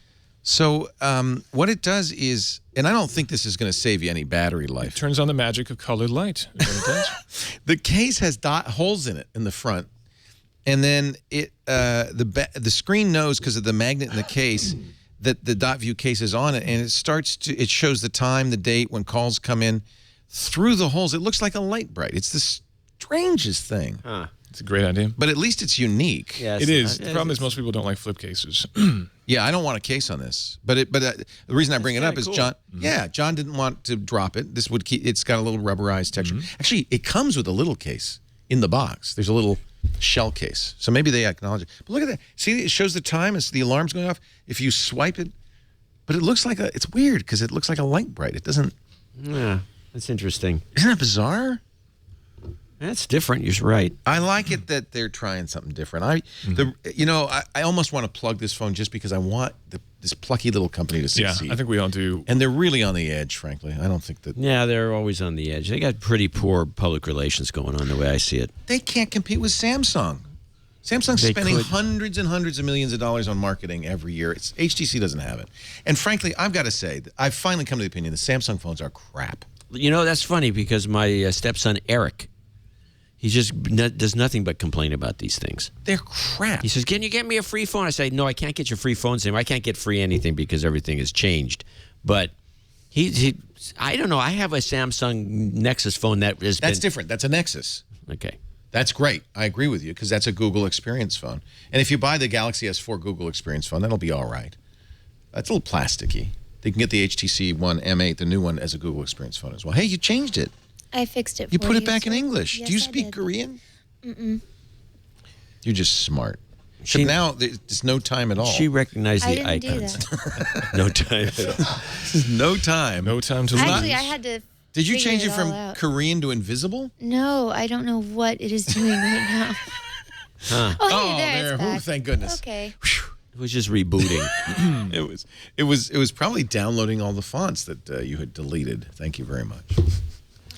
So what it does is, and I don't think this is going to save you any battery life. It turns on the magic of colored light. Is what it does. The case has holes in it in the front, and then the screen knows because of the magnet in the case that the dot view case is on it, and it shows the time, the date when calls come in through the holes. It looks like a light bright. It's the strangest thing. It's a great idea. But at least it's unique. Yeah, it is. The problem is most people don't like flip cases. Yeah, I don't want a case on this. But the reason I bring it up is cool. John. Yeah, John didn't want to drop it. This would keep. It's got a little rubberized texture. Actually, it comes with a little case in the box. There's a little shell case. So maybe they acknowledge it. But look at that. See, it shows the time as the alarm's going off. If you swipe it, but it looks like it's weird because it looks like a light bright. It doesn't. Yeah, that's interesting. Isn't that bizarre? That's different. You're right. I like it that they're trying something different. I almost want to plug this phone just because I want this plucky little company to succeed. Yeah, I think we all do. And they're really on the edge, frankly. I don't think that. Yeah, they're always on the edge. They got pretty poor public relations going on the way I see it. They can't compete with Samsung. Samsung's spending hundreds and hundreds of millions of dollars on marketing every year. HTC doesn't have it. And frankly, I've got to say, I've finally come to the opinion that Samsung phones are crap. You know, that's funny because my stepson, Eric, he just does nothing but complain about these things. They're crap. He says, can you get me a free phone? I say, no, I can't get your free phones anymore. I can't get free anything because everything has changed. But I don't know. I have a Samsung Nexus phone that's different. That's a Nexus. Okay. That's great. I agree with you because that's a Google Experience phone. And if you buy the Galaxy S4 Google Experience phone, that'll be all right. That's a little plasticky. They can get the HTC One M8, the new one, as a Google Experience phone as well. Hey, you changed it. I fixed it. You put it back in English. Yes, Do you I speak did. Korean? Mm-mm. You're just smart. So now there's no time at all. She recognized the I didn't do icons. that. No time at all. No time. No time to Actually, I had to. Did you figure change it all from out. Korean to invisible? No, I don't know what it is doing right now. Huh. Oh, hey, there, it's back. Thank goodness. Okay. It was just rebooting. It was probably downloading all the fonts that you had deleted. Thank you very much.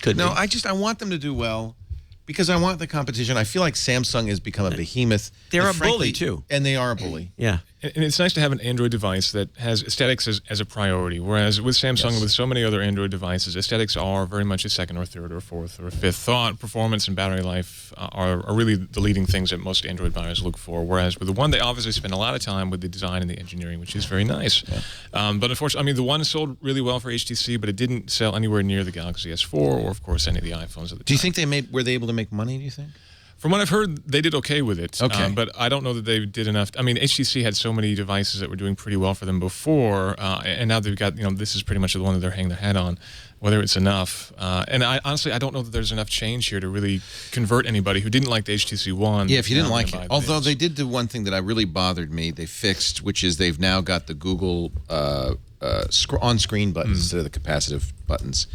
Could No, be. I want them to do well because I want the competition. I feel like Samsung has become a behemoth. They're And a bully, too. And they are a bully. Yeah. And it's nice to have an Android device that has aesthetics as a priority, whereas with Samsung and with so many other Android devices, aesthetics are very much a second or third or fourth or fifth thought. Performance and battery life are really the leading things that most Android buyers look for, whereas with the One, they obviously spend a lot of time with the design and the engineering, which is very nice. Yeah. But unfortunately, I mean, the One sold really well for HTC, but it didn't sell anywhere near the Galaxy S4 or, of course, any of the iPhones at the time. Do you think were they able to make money, do you think? From what I've heard, they did okay with it. Okay. But I don't know that they did enough. I mean, HTC had so many devices that were doing pretty well for them before, and now they've got, this is pretty much the one that they're hanging their hat on, whether it's enough. And honestly, I don't know that there's enough change here to really convert anybody who didn't like the HTC One. Yeah, if you didn't like buy it. the Although Mids. they did do one thing that really bothered me, they fixed, which is they've now got the Google on-screen buttons instead of the capacitive buttons.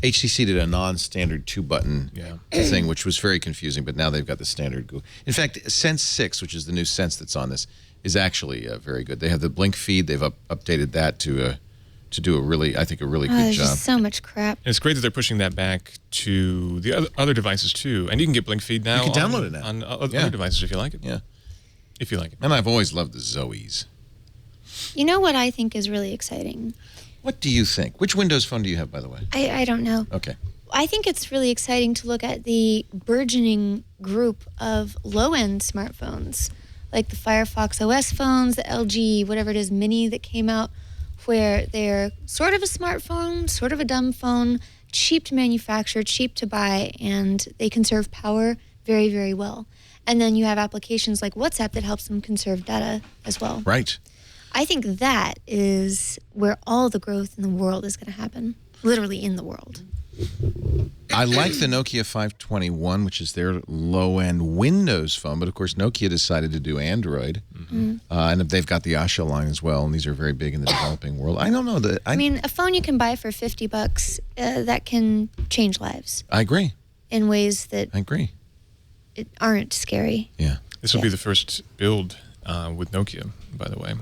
HTC did a non-standard 2-button thing, which was very confusing, but now they've got the standard Google. In fact, Sense 6, which is the new Sense that's on this, is actually very good. They have the blink feed. They've updated that to do a really good There's job. just so much crap. And it's great that they're pushing that back to the other devices too, and you can get blink feed now. You can download it now on other devices if you like it. Yeah, if you like it. And I've always loved the Zoes. You know what I think is really exciting? What do you think? Which Windows phone do you have, by the way? I don't know. Okay. I think it's really exciting to look at the burgeoning group of low-end smartphones, like the Firefox OS phones, the LG, whatever it is, Mini that came out, where they're sort of a smartphone, sort of a dumb phone, cheap to manufacture, cheap to buy, and they conserve power very, very well. And then you have applications like WhatsApp that helps them conserve data as well. Right. I think that is where all the growth in the world is going to happen, literally in the world. I like the Nokia 521, which is their low-end Windows phone, but of course Nokia decided to do Android, and they've got the Asha line as well, and these are very big in the developing world. I don't know that. I mean, a phone you can buy for $50 that can change lives I agree. in ways that aren't scary. Yeah. This will be the first build with Nokia, by the way,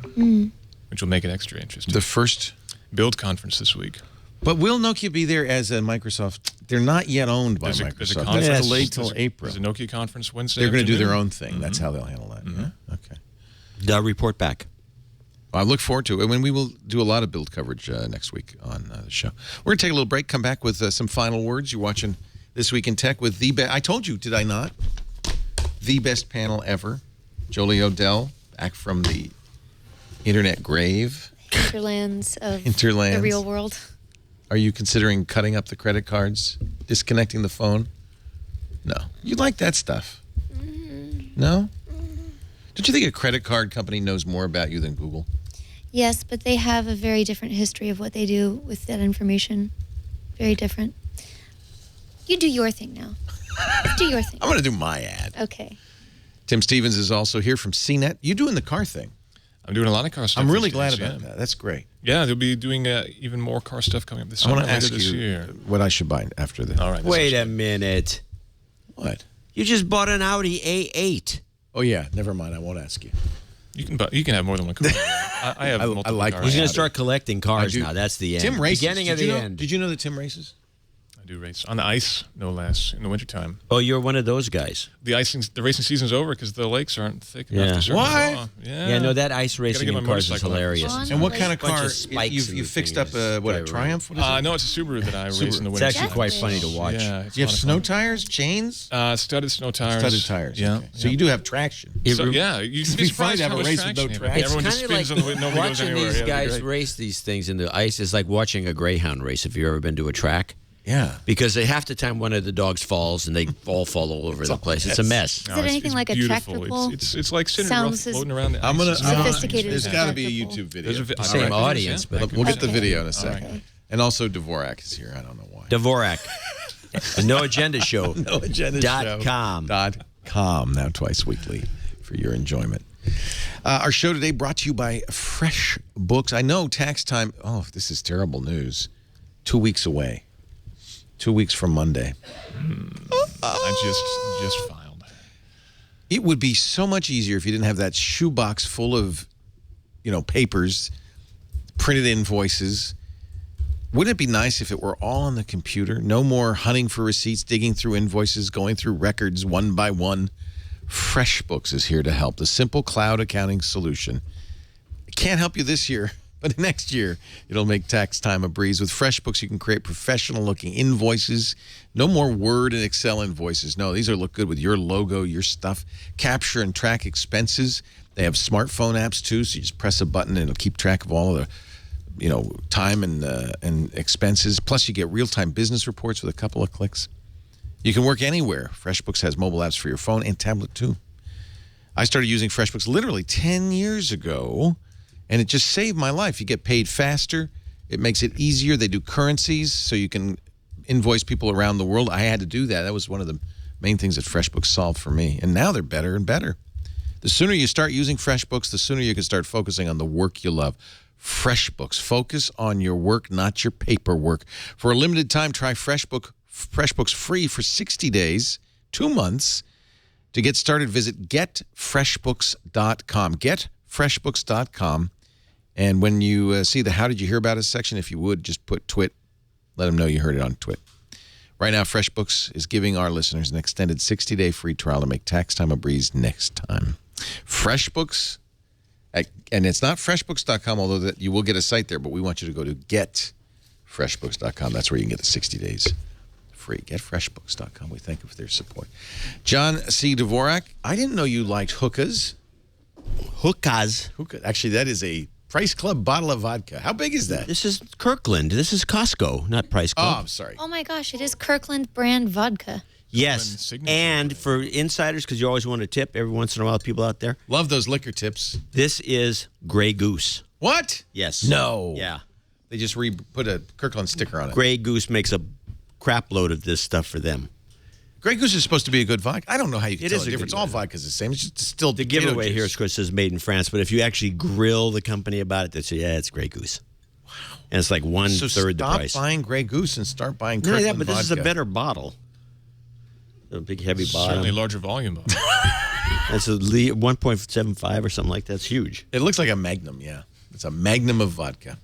which will make it extra interesting. The first build conference this week. But will Nokia be there as a Microsoft? They're not yet owned by There's a Microsoft. conference. That's delayed till April. There's a Nokia conference Wednesday. They're going to do their afternoon. own thing. That's how they'll handle that. Yeah? Okay. They'll report back. I look forward to it. And we will do a lot of build coverage next week on the show. We're going to take a little break, come back with some final words. You're watching This Week in Tech with the best. I told you, did I not? The best panel ever. Jolie Odell, back from the internet grave. Hinterlands of Hinterlands. the real world. Are you considering cutting up the credit cards, disconnecting the phone? No. You like that stuff? No? Don't you think a credit card company knows more about you than Google? Yes, but they have a very different history of what they do with that information. Very different. You do your thing now. Do your thing. I'm going to do my ad. Okay. Tim Stevens is also here from CNET. You doing the car thing? I'm doing a lot of car stuff. I'm really these glad days, about that. That's great. Yeah, they'll be doing even more car stuff coming up this I summer. want to ask this you year. what I should buy after this. All right. Wait a minute. What? You just bought an Audi A8. Oh, yeah. Never mind. I won't ask you. You can have more than one car. I have multiple like cars. He's going to start collecting cars I do. now. That's the end. Tim races. Beginning of Did you the know- end. Did you know that Tim races? I do race on the ice, no less, in the wintertime. Oh, you're one of those guys. The racing season's over because the lakes aren't thick enough Yeah. to surf. What? Yeah, no, that ice racing get my in cars is motorcycle out. hilarious. On And what the kind of lake. Bunch car? of spikes You've and fixed up things. what, a Right. Triumph? What is it? No, it's a Subaru that I race in the It's winter. actually quite funny to watch. Yeah, it's Do you have a lot of snow fun. tires, chains? Studded snow tires. Studded tires. Yeah. Okay. So you do have traction. So, yeah, you can It'd be be funny surprised to have how a much race with no traction you have. traction. It's Everyone just kind of spins like on the nobody goes watching anywhere. these Yeah, it'd be guys great. race these things in the ice is like watching a greyhound race if you've ever been to a track. Yeah. Because half the time one of the dogs falls and they all fall all over the place. It's a mess. Is it anything like a beautiful. tractor pull? It's like sitting Sounds rough, floating around the I'm gonna. ice. Sophisticated There's as got to be a tractor YouTube video. There's a vi- Same all right. audience, Yeah. but We'll get the Okay. video in a sec. Okay. And also Dvorak is here. I don't know why. Dvorak. The No Agenda Show. No agenda show. .com. .com, now twice weekly for your enjoyment. Our show today brought to you by FreshBooks. I know tax time. Oh, this is terrible news. 2 weeks away. 2 weeks from Monday. I just filed. It would be so much easier if you didn't have that shoebox full of, papers, printed invoices. Wouldn't it be nice if it were all on the computer? No more hunting for receipts, digging through invoices, going through records one by one. FreshBooks is here to help. The simple cloud accounting solution. It can't help you this year, but next year it'll make tax time a breeze. With FreshBooks, you can create professional-looking invoices. No more Word and Excel invoices. No, these look good with your logo, your stuff. Capture and track expenses. They have smartphone apps too, so you just press a button and it'll keep track of all of the time and expenses. Plus, you get real-time business reports with a couple of clicks. You can work anywhere. FreshBooks has mobile apps for your phone and tablet, too. I started using FreshBooks literally 10 years ago, and it just saved my life. You get paid faster. It makes it easier. They do currencies, so you can invoice people around the world. I had to do that. That was one of the main things that FreshBooks solved for me. And now they're better and better. The sooner you start using FreshBooks, the sooner you can start focusing on the work you love. FreshBooks. Focus on your work, not your paperwork. For a limited time, try FreshBooks free for 60 days, 2 months. To get started, visit getfreshbooks.com. Getfreshbooks.com. And when you see the How Did You Hear About Us section, if you would, just put Twit. Let them know you heard it on Twit. Right now, FreshBooks is giving our listeners an extended 60-day free trial to make tax time a breeze next time. FreshBooks. And it's not freshbooks.com, although that you will get a site there, but we want you to go to getfreshbooks.com. That's where you can get the 60 days free. Getfreshbooks.com. We thank you for their support. John C. Dvorak, I didn't know you liked hookahs. Hookahs. Actually, that is a Price Club bottle of vodka. How big is that? This is Kirkland. This is Costco, not Price Club. Oh, I'm sorry. Oh my gosh, it is Kirkland brand vodka. Yes, and for insiders, because you always want to tip every once in a while, people out there. Love those liquor tips. This is Grey Goose. What? Yes. No. Yeah. They just put a Kirkland sticker on it. Grey Goose makes a crap load of this stuff for them. Grey Goose is supposed to be a good vodka. I don't know how you can It tell is the a good difference. All vodka's the same. It's just distilled The potato giveaway juice. here, of course, says made in France, but if you actually grill the company about it, they say, yeah, it's Grey Goose. Wow. And it's like one-third the price. Stop buying Grey Goose and start buying No, Kirkland yeah, but this is a vodka. better bottle. A big, heavy bottom. Certainly a larger volume bottle. It's a 1.75 or something like that. It's huge. It looks like a Magnum, yeah. It's a Magnum of vodka.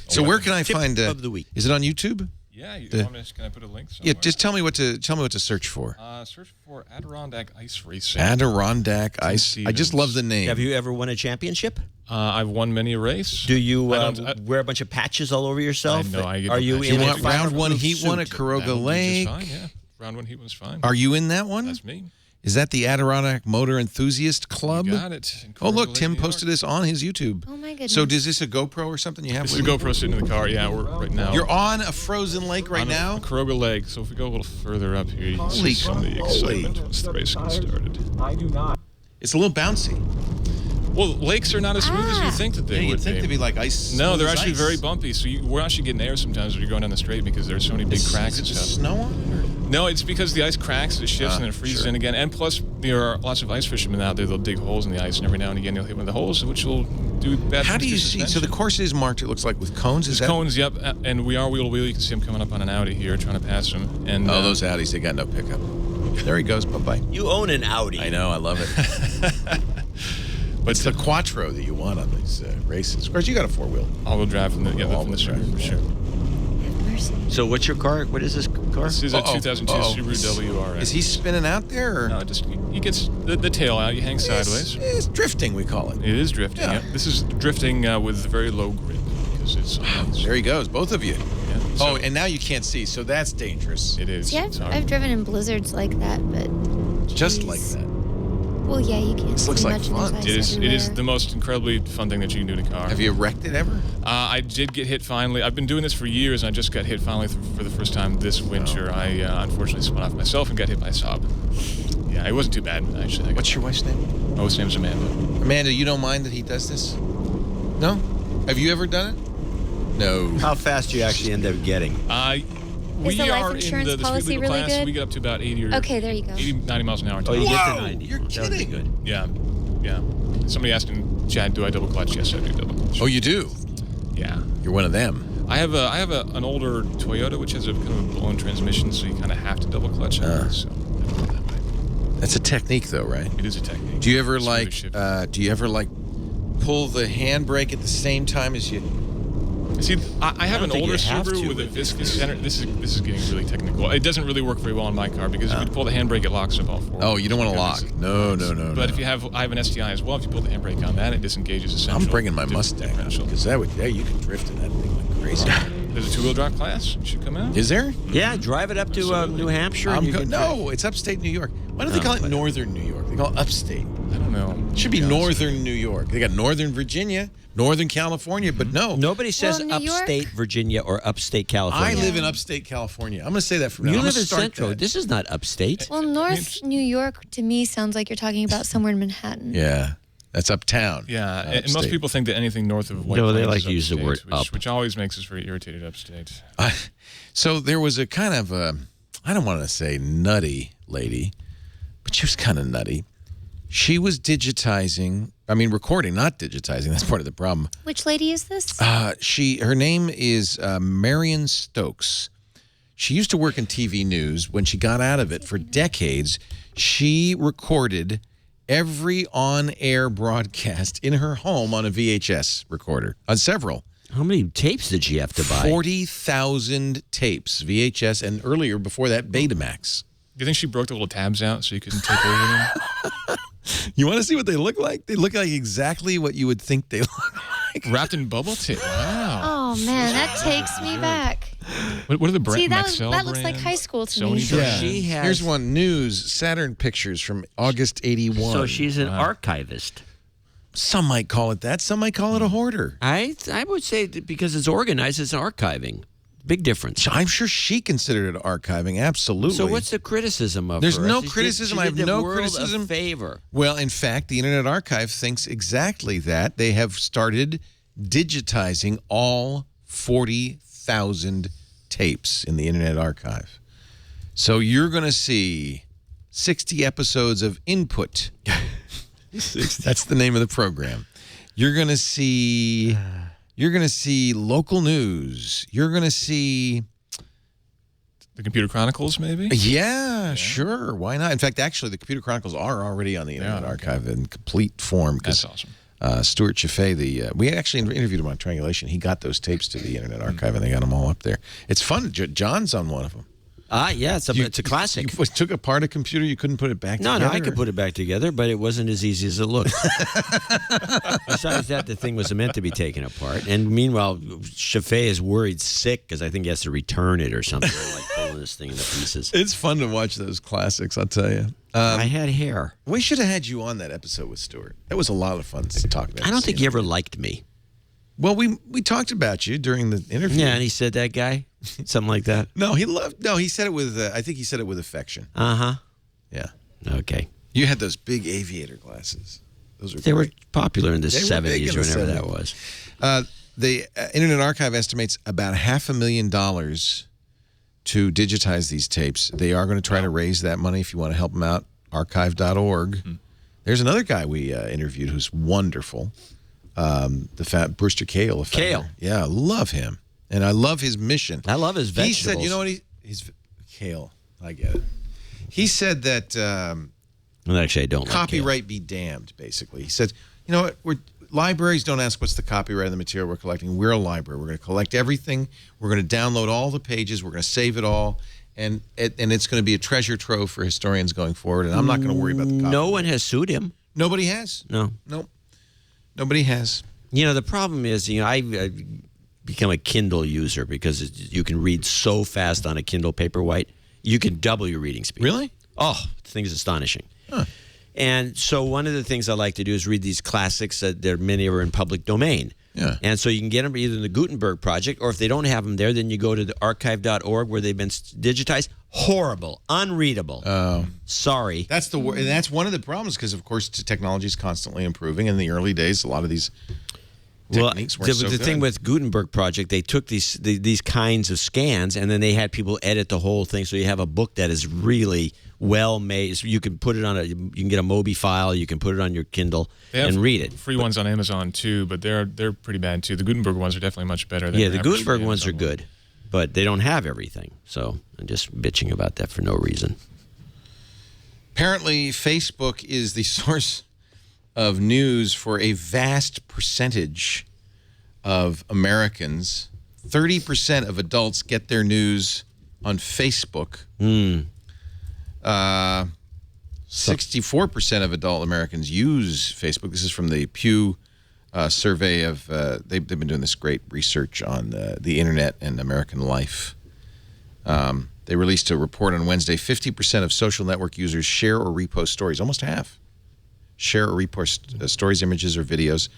So where can I find... of the week. Is it on YouTube? Yeah, you The- want me to, can I put a link somewhere? Yeah, just tell me what to search for. Search for Adirondack Ice Racing. Adirondack Ice. I just love the name. Have you ever won a championship? I've won many a race. Do you wear a bunch of patches all over yourself? No, I get Are you patches. in You a want round one, fireproof heat one at suit? Caroga That'll do Lake? just fine, yeah. Round one, heat one's fine. Are you in that one? That's me. Is that the Adirondack Motor Enthusiast Club? You got it. In Oh, look, Caroga Tim Lake, New posted this on his YouTube. Oh my goodness. So is this a GoPro or something you have This is with a you? GoPro sitting in the car. Yeah, we're right now. You're on a frozen lake right on now? A Caroga Lake. So if we go a little further up here, you can Holy see some of the excitement once the race gets started. I do not. It's a little bouncy. Well, lakes are not as smooth as you think that they Yeah, would you'd think they'd be like ice. No, smooth they're as actually ice. very bumpy. So we're actually getting air sometimes when you're going down the straight because there's so many big cracks and Is it stuff. snow on it? Or? No, it's because the ice cracks, it shifts, and then it freezes in again. And plus, there are lots of ice fishermen out there. They'll dig holes in the ice, and every now and again, you'll hit one of the holes, which will do bad How things do to you see? So suspension. the course is marked, it looks like, with cones? Is There's that? cones, yep. And we are wheel to wheel. You can see them coming up on an Audi here, trying to pass them. And Oh, those Audis, they got no pickup. There he goes. Bye-bye. You own an Audi. I know. I love it. But it's the Quattro that you want on these races. Of course, you got a four-wheel. all-wheel drive from the start, for sure. So what's your car? What is this car? This is a 2002 Subaru WRX. Is he spinning out there? Or? No, just he gets the tail out. You hang sideways. It's drifting, we call it. It is drifting. Yeah. This is drifting with very low grip because it's. There he goes, both of you. Yeah. Oh, and now you can't see, so that's dangerous. It is. See, I've driven in blizzards like that, but Just like that. well, yeah, you can't This see looks like much. and fun. there's It ice is. It is everywhere. the most incredibly fun thing that you can do in a car. Have you wrecked it ever? I did get hit finally. I've been doing this for years, and I just got hit finally for the first time this winter. I unfortunately spun off myself and got hit by a Saab. Yeah, it wasn't too bad, actually. What's your wife's name? My wife's name's Amanda. Amanda, you don't mind that he does this? No? Have you ever done it? No. How fast do you actually end up getting? We the life are insurance in the policy street legal really class. good? We get up to about 80 or Okay, there you go. 80, 90 miles an hour. Oh, you get Whoa, to 90. you're That would be kidding. good. Yeah, yeah. Somebody asked him, Chad, do I double clutch? Yes, I do double clutch. Oh, you do? Yeah. You're one of them. I have an older Toyota which has a kind of a blown transmission, so you kind of have to double clutch. So I do it that way. That's a technique, though, right? It is a technique. Do you ever Smoother shift. pull the handbrake at the same time as you? See, I have don't an think older you have Subaru to with a with viscous center. This is getting really technical. It doesn't really work very well on my car because if you pull the handbrake, it locks up all four. Oh, you don't want to Because lock. it's- No. But if you have, I have an STI as well. If you pull the handbrake on that, it disengages the central. I'm bringing my Mustang because you can drift in that thing like crazy. There's a two-wheel drive class. You should come out. Is there? Yeah, drive it up to New Hampshire. and you can No, it's upstate New York. Why don't they call it Northern New York? They call it upstate. I don't know. It should be Northern New York. They got Northern Virginia, Northern California, but no. Nobody says Well, New York- upstate Virginia or upstate I California. live in upstate California. I'm going to say that from now. You I'm live gonna in start Central. that. This is not upstate. Well, North New York to me sounds like you're talking about somewhere in Manhattan. Yeah, that's uptown. Yeah, not and most upstate. people think that anything north of White No, they Plains like is to use the upstate, word which, up. which always makes us very irritated upstate. So there was a kind of I don't want to say nutty lady, but she was kind of nutty. She was recording, not digitizing. That's part of the problem. Which lady is this? Her name is Marion Stokes. She used to work in TV news. When she got out of it for decades, she recorded every on-air broadcast in her home on a VHS recorder, on several. How many tapes did she have to buy? 40,000 tapes, VHS, and earlier, before that, Betamax. Do you think she broke the little tabs out so you couldn't take over them? You want to see what they look like? They look like exactly what you would think they look like. Wrapped in bubble tape. Wow. Oh man, that takes me back. What are the brands? See, that looks like high school to me. Sony brand? She has. Here's one, News, Saturn Pictures from August 81. So she's an archivist. Some might call it that. Some might call it a hoarder. I would say that because it's organized, it's archiving. Big difference. I'm sure she considered it archiving, absolutely. So what's the criticism of There's her? no She did- criticism. she I have did the no world criticism. A favor. Well, in fact, the Internet Archive thinks exactly that. They have started digitizing all 40,000 tapes in the Internet Archive. So you're going to see 60 episodes of Input. That's the name of the program. You're going to see local news. You're going to see The Computer Chronicles, maybe? Yeah, sure. Why not? In fact, actually, the Computer Chronicles are already on the Internet Archive in complete form. That's awesome. Stuart Chaffee, we actually interviewed him on Triangulation. He got those tapes to the Internet Archive, and they got them all up there. It's fun. John's on one of them. Yeah, it's a classic. You took apart a computer, you couldn't put it back together? No, I could put it back together, but it wasn't as easy as it looked. Besides that, the thing was meant to be taken apart. And meanwhile, Chaffee is worried sick because I think he has to return it or something, like pulling this thing into pieces. It's fun to watch those classics, I'll tell you. I had hair. We should have had you on that episode with Stuart. That was a lot of fun to talk about. I don't think he ever liked me. Well, we talked about you during the interview. Yeah, and he said that guy, something like that. No, he said it with. I think he said it with affection. Yeah. Okay. You had those big aviator glasses. They were popular in the 70s or whenever that was. The Internet Archive estimates about $500,000 to digitize these tapes. They are going to try to raise that money if you want to help them out. Archive.org. There's another guy we interviewed who's wonderful. The fat Brewster Kahle. Kahle. Yeah, I love him. And I love his mission. I love his vegetables. He said, you know what? He's Kahle. I get it. He said that well, actually, I don't copyright be damned, basically. He said, you know what? Libraries don't ask what's the copyright of the material we're collecting. We're a library. We're going to collect everything. We're going to download all the pages. We're going to save it all. And it's going to be a treasure trove for historians going forward. And I'm not going to worry about the copyright. No one has sued him. Nobody has? No. Nope. Nobody has. You know, the problem is, I become a Kindle user because you can read so fast on a Kindle Paperwhite. You can double your reading speed. Really? Oh, the thing is astonishing. Huh. And so one of the things I like to do is read these classics that many are in public domain. Yeah. And so you can get them either in the Gutenberg Project, or if they don't have them there, then you go to the archive.org where they've been digitized. Horrible, unreadable. Oh, sorry. That's one of the problems because, of course, technology is constantly improving. In the early days, a lot of these techniques weren't so the good. thing with Gutenberg Project, they took these kinds of scans and then they had people edit the whole thing, so you have a book that is really well made. So you can put it on you can get a Mobi file, you can put it on your Kindle and read it. Free ones on Amazon too, but they're pretty bad too. The Gutenberg ones are definitely much better. Than the Gutenberg ones are good, but they don't have everything. So I'm just bitching about that for no reason. Apparently, Facebook is the source of news for a vast percentage of Americans. 30% of adults get their news on Facebook. 64% of adult Americans use Facebook. This is from the Pew survey of, they've been doing this great research on the internet and American life. They released a report on Wednesday. 50% of social network users share or repost stories. Almost half share or repost stories, images, or videos.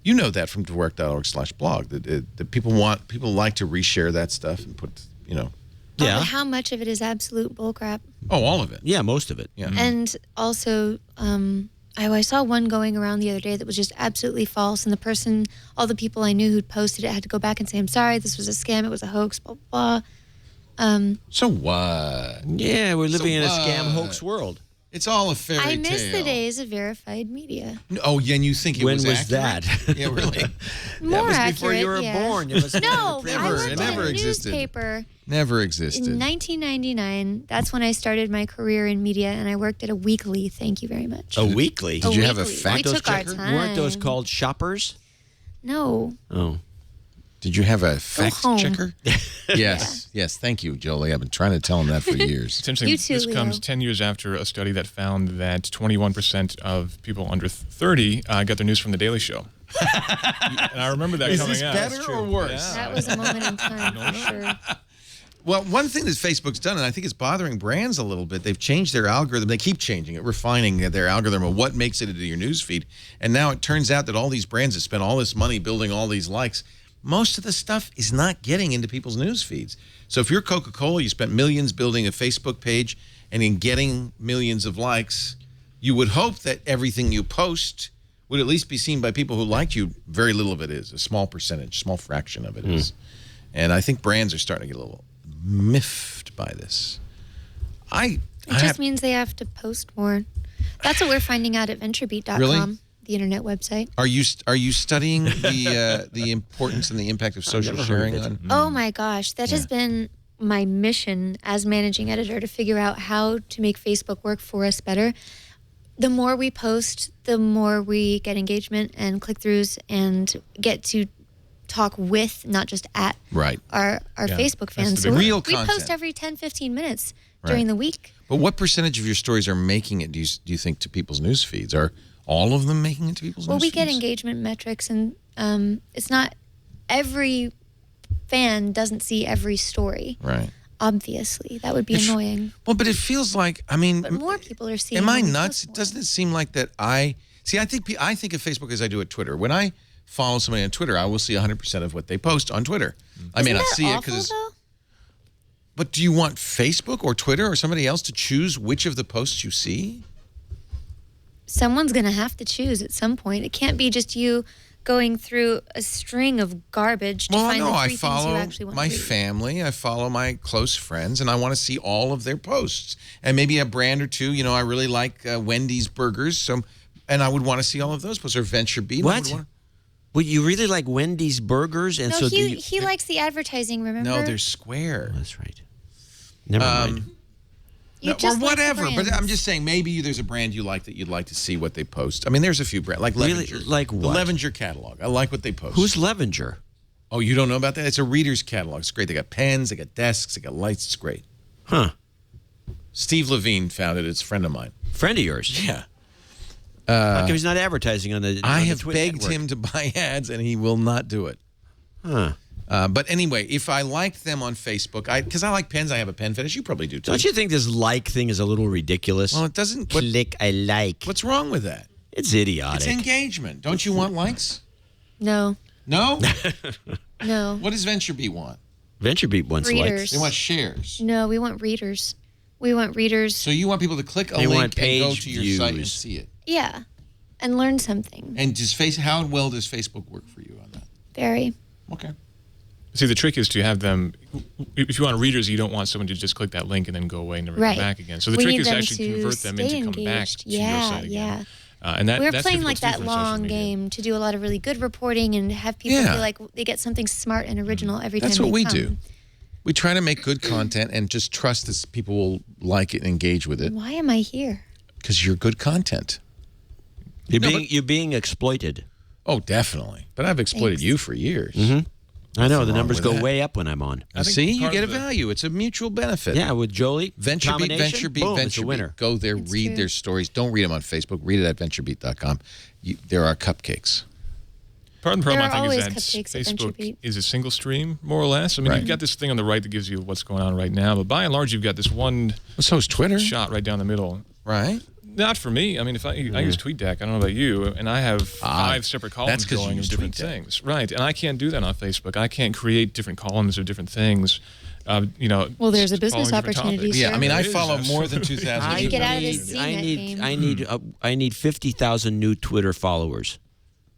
You know that from dwork.org/blog. That people like to reshare that stuff and put, Yeah. But how much of it is absolute bullcrap? Oh, all of it. Yeah, most of it. Yeah. And also, I saw one going around the other day that was just absolutely false. And all the people I knew who'd posted it had to go back and say, I'm sorry, this was a scam, it was a hoax, blah, blah, blah. So what? Yeah, we're living in a scam hoax world. It's all a fairy tale. I miss the days of verified media. Oh, yeah, and you think it was that? Yeah, really? More that was accurate, before you were born. It was no, I worked It never at a existed. newspaper. Never existed. In 1999, that's when I started my career in media, and I worked at a weekly. Thank you very much. A weekly? Did you have a fact We took our checker? time. Weren't those called shoppers? No. Oh. Did you have a fact home. checker? Yes. Yes. Thank you, Jolie. I've been trying to tell him that for years. Essentially, You too, this Leo. comes 10 years after a study that found that 21% of people under 30 got their news from The Daily Show. And I remember that Is coming this out. better That's true. or worse? That was a moment in time, for sure. Well, one thing that Facebook's done, and I think it's bothering brands a little bit, they've changed their algorithm. They keep changing it, refining their algorithm of what makes it into your news feed. And now it turns out that all these brands that spend all this money building all these likes, most of the stuff is not getting into people's news feeds. So if you're Coca-Cola, you spent millions building a Facebook page and in getting millions of likes, you would hope that everything you post would at least be seen by people who liked you. Very little of it is. A small percentage, small fraction of it is. And I think brands are starting to get a little miffed by this. It just means they have to post more. That's what we're finding out at VentureBeat.com, Really? the internet website. Are you studying the importance and the impact of social sharing on? Oh my gosh, that has been my mission as managing editor, to figure out how to make Facebook work for us better. the more we post, the more we get engagement and click-throughs and get to talk with, not just at, Right. our Facebook fans. So Real we content. post every 10, 15 minutes during the week. But what percentage of your stories are making it, do you think, to people's news feeds? Are all of them making it to people's Well, news we feeds? get engagement metrics, and it's not every fan doesn't see every story. Right. Obviously, that would be annoying. Well, but it feels like, I mean, But more people are seeing. am I when we nuts? post Doesn't it seem like that I think of Facebook as I do at Twitter. When I follow somebody on Twitter, I will see 100% of what they post on Twitter. I may Isn't not that see it awful, because though? But do you want Facebook or Twitter or somebody else to choose which of the posts you see? Someone's going to have to choose at some point. It can't be just you going through a string of garbage to find the I three things you follow actually want my to read. family, I follow my close friends, and I want to see all of their posts. And maybe a brand or two, I really like Wendy's burgers, and I would want to see all of those posts, or Venture Beat. What? Well, you really like Wendy's burgers, and No, so he likes the advertising, remember? No, they're square. That's right. Never mind. You Or just like the whatever, but brands. I'm just saying maybe there's a brand you like that you'd like to see what they post. I mean, there's a few brands, like Really? Levenger. Like The what? Levenger catalog. I like what they post. Who's Levenger? Oh, you don't know about that? It's a reader's catalog. It's great. They got pens, they got desks, they got lights. It's great. Huh. Steve Levine founded it. It's a friend of mine. Friend of yours? Yeah. How come he's not advertising on the I on the have Twit begged network? him to buy ads, and he will not do it. Huh. But anyway, if I like them on Facebook, because I like pens, I have a pen fetish. You probably do too. Don't you think this like thing is a little ridiculous? Well, it doesn't. Click, I like. What's wrong with that? It's idiotic. It's engagement. Don't you want likes? No. No? No. What does Venture Beat want? Venture Beat wants Readers. likes. They want shares. No, we want readers. We want readers. So you want people to click a They link want and go page to your site and views. see it. Yeah. And learn something. And how well does Facebook work for you on that? Very. Okay. See, the trick is to have them. If you want readers, you don't want someone to just click that link and then go away and never Right. come back again. So the We trick need is them actually to convert them into stay come back engaged. to your Yeah, site again. yeah. And We're that's playing difficult like to do that from social long media. game to do a lot of really good reporting and have people Yeah. feel like they get something smart and original every time That's they what we come. do. We try to make good content and just trust that people will like it and engage with it Why am I here? because you're good content. You're being exploited. Oh, definitely. But I've exploited Thanks. you for years. I know Nothing the wrong numbers with go that. way up when I'm on. I think See, you part get a of the- value. It's a mutual benefit. Yeah, with Jolie, Venture Beat, combination, Venture Beat, boom, it's Venture a winner. Beat. Go there, It's read true. their stories. Don't read them on Facebook. Read it at venturebeat.com. There are cupcakes. Part of the problem, There are I think, always is that cupcakes at Venture Facebook Beat. is a single stream, more or less. I mean, Right. you've got this thing on the right that gives you what's going on right now, but by and large, you've got this one Well, so is Twitter. shot right down the middle. Right? Not for me. I mean, if I use TweetDeck, I don't know about you, and I have 5 separate columns that's 'cause you going use of different TweetDeck. things. Right, and I can't do that on Facebook. I can't create different columns of different things. Well, there's a business following different opportunity, topics. sir. Yeah, I mean, I There is, follow more than absolutely. 2,000 You people. get out of this CNET game. I need 50,000 new Twitter followers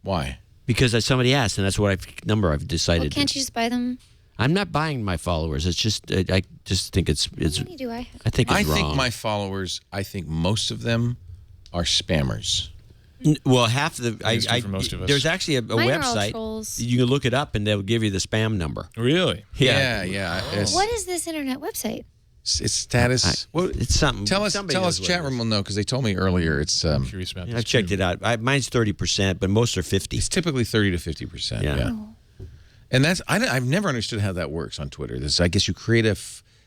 Why? because somebody asked, and that's what number I've Well, decided. can't you just buy them? I'm not buying my followers. It's just I just think it's. How many do I have? I think it's I wrong. think my followers, most of them are spammers. Well, half the It's true for most of us. there's actually a Mine are all website trolls. you can look it up and they'll give you the spam number. Really? Yeah. It's, What is this internet website? it's status. It's something. Tell us, somebody knows what chat it room is. will know because they told me earlier. It's Curious about Yeah, this. I checked it out. Mine's 30%, but most are 50. it's typically 30 to 50%. Yeah. Yeah. And I've never understood how that works on Twitter. I guess you create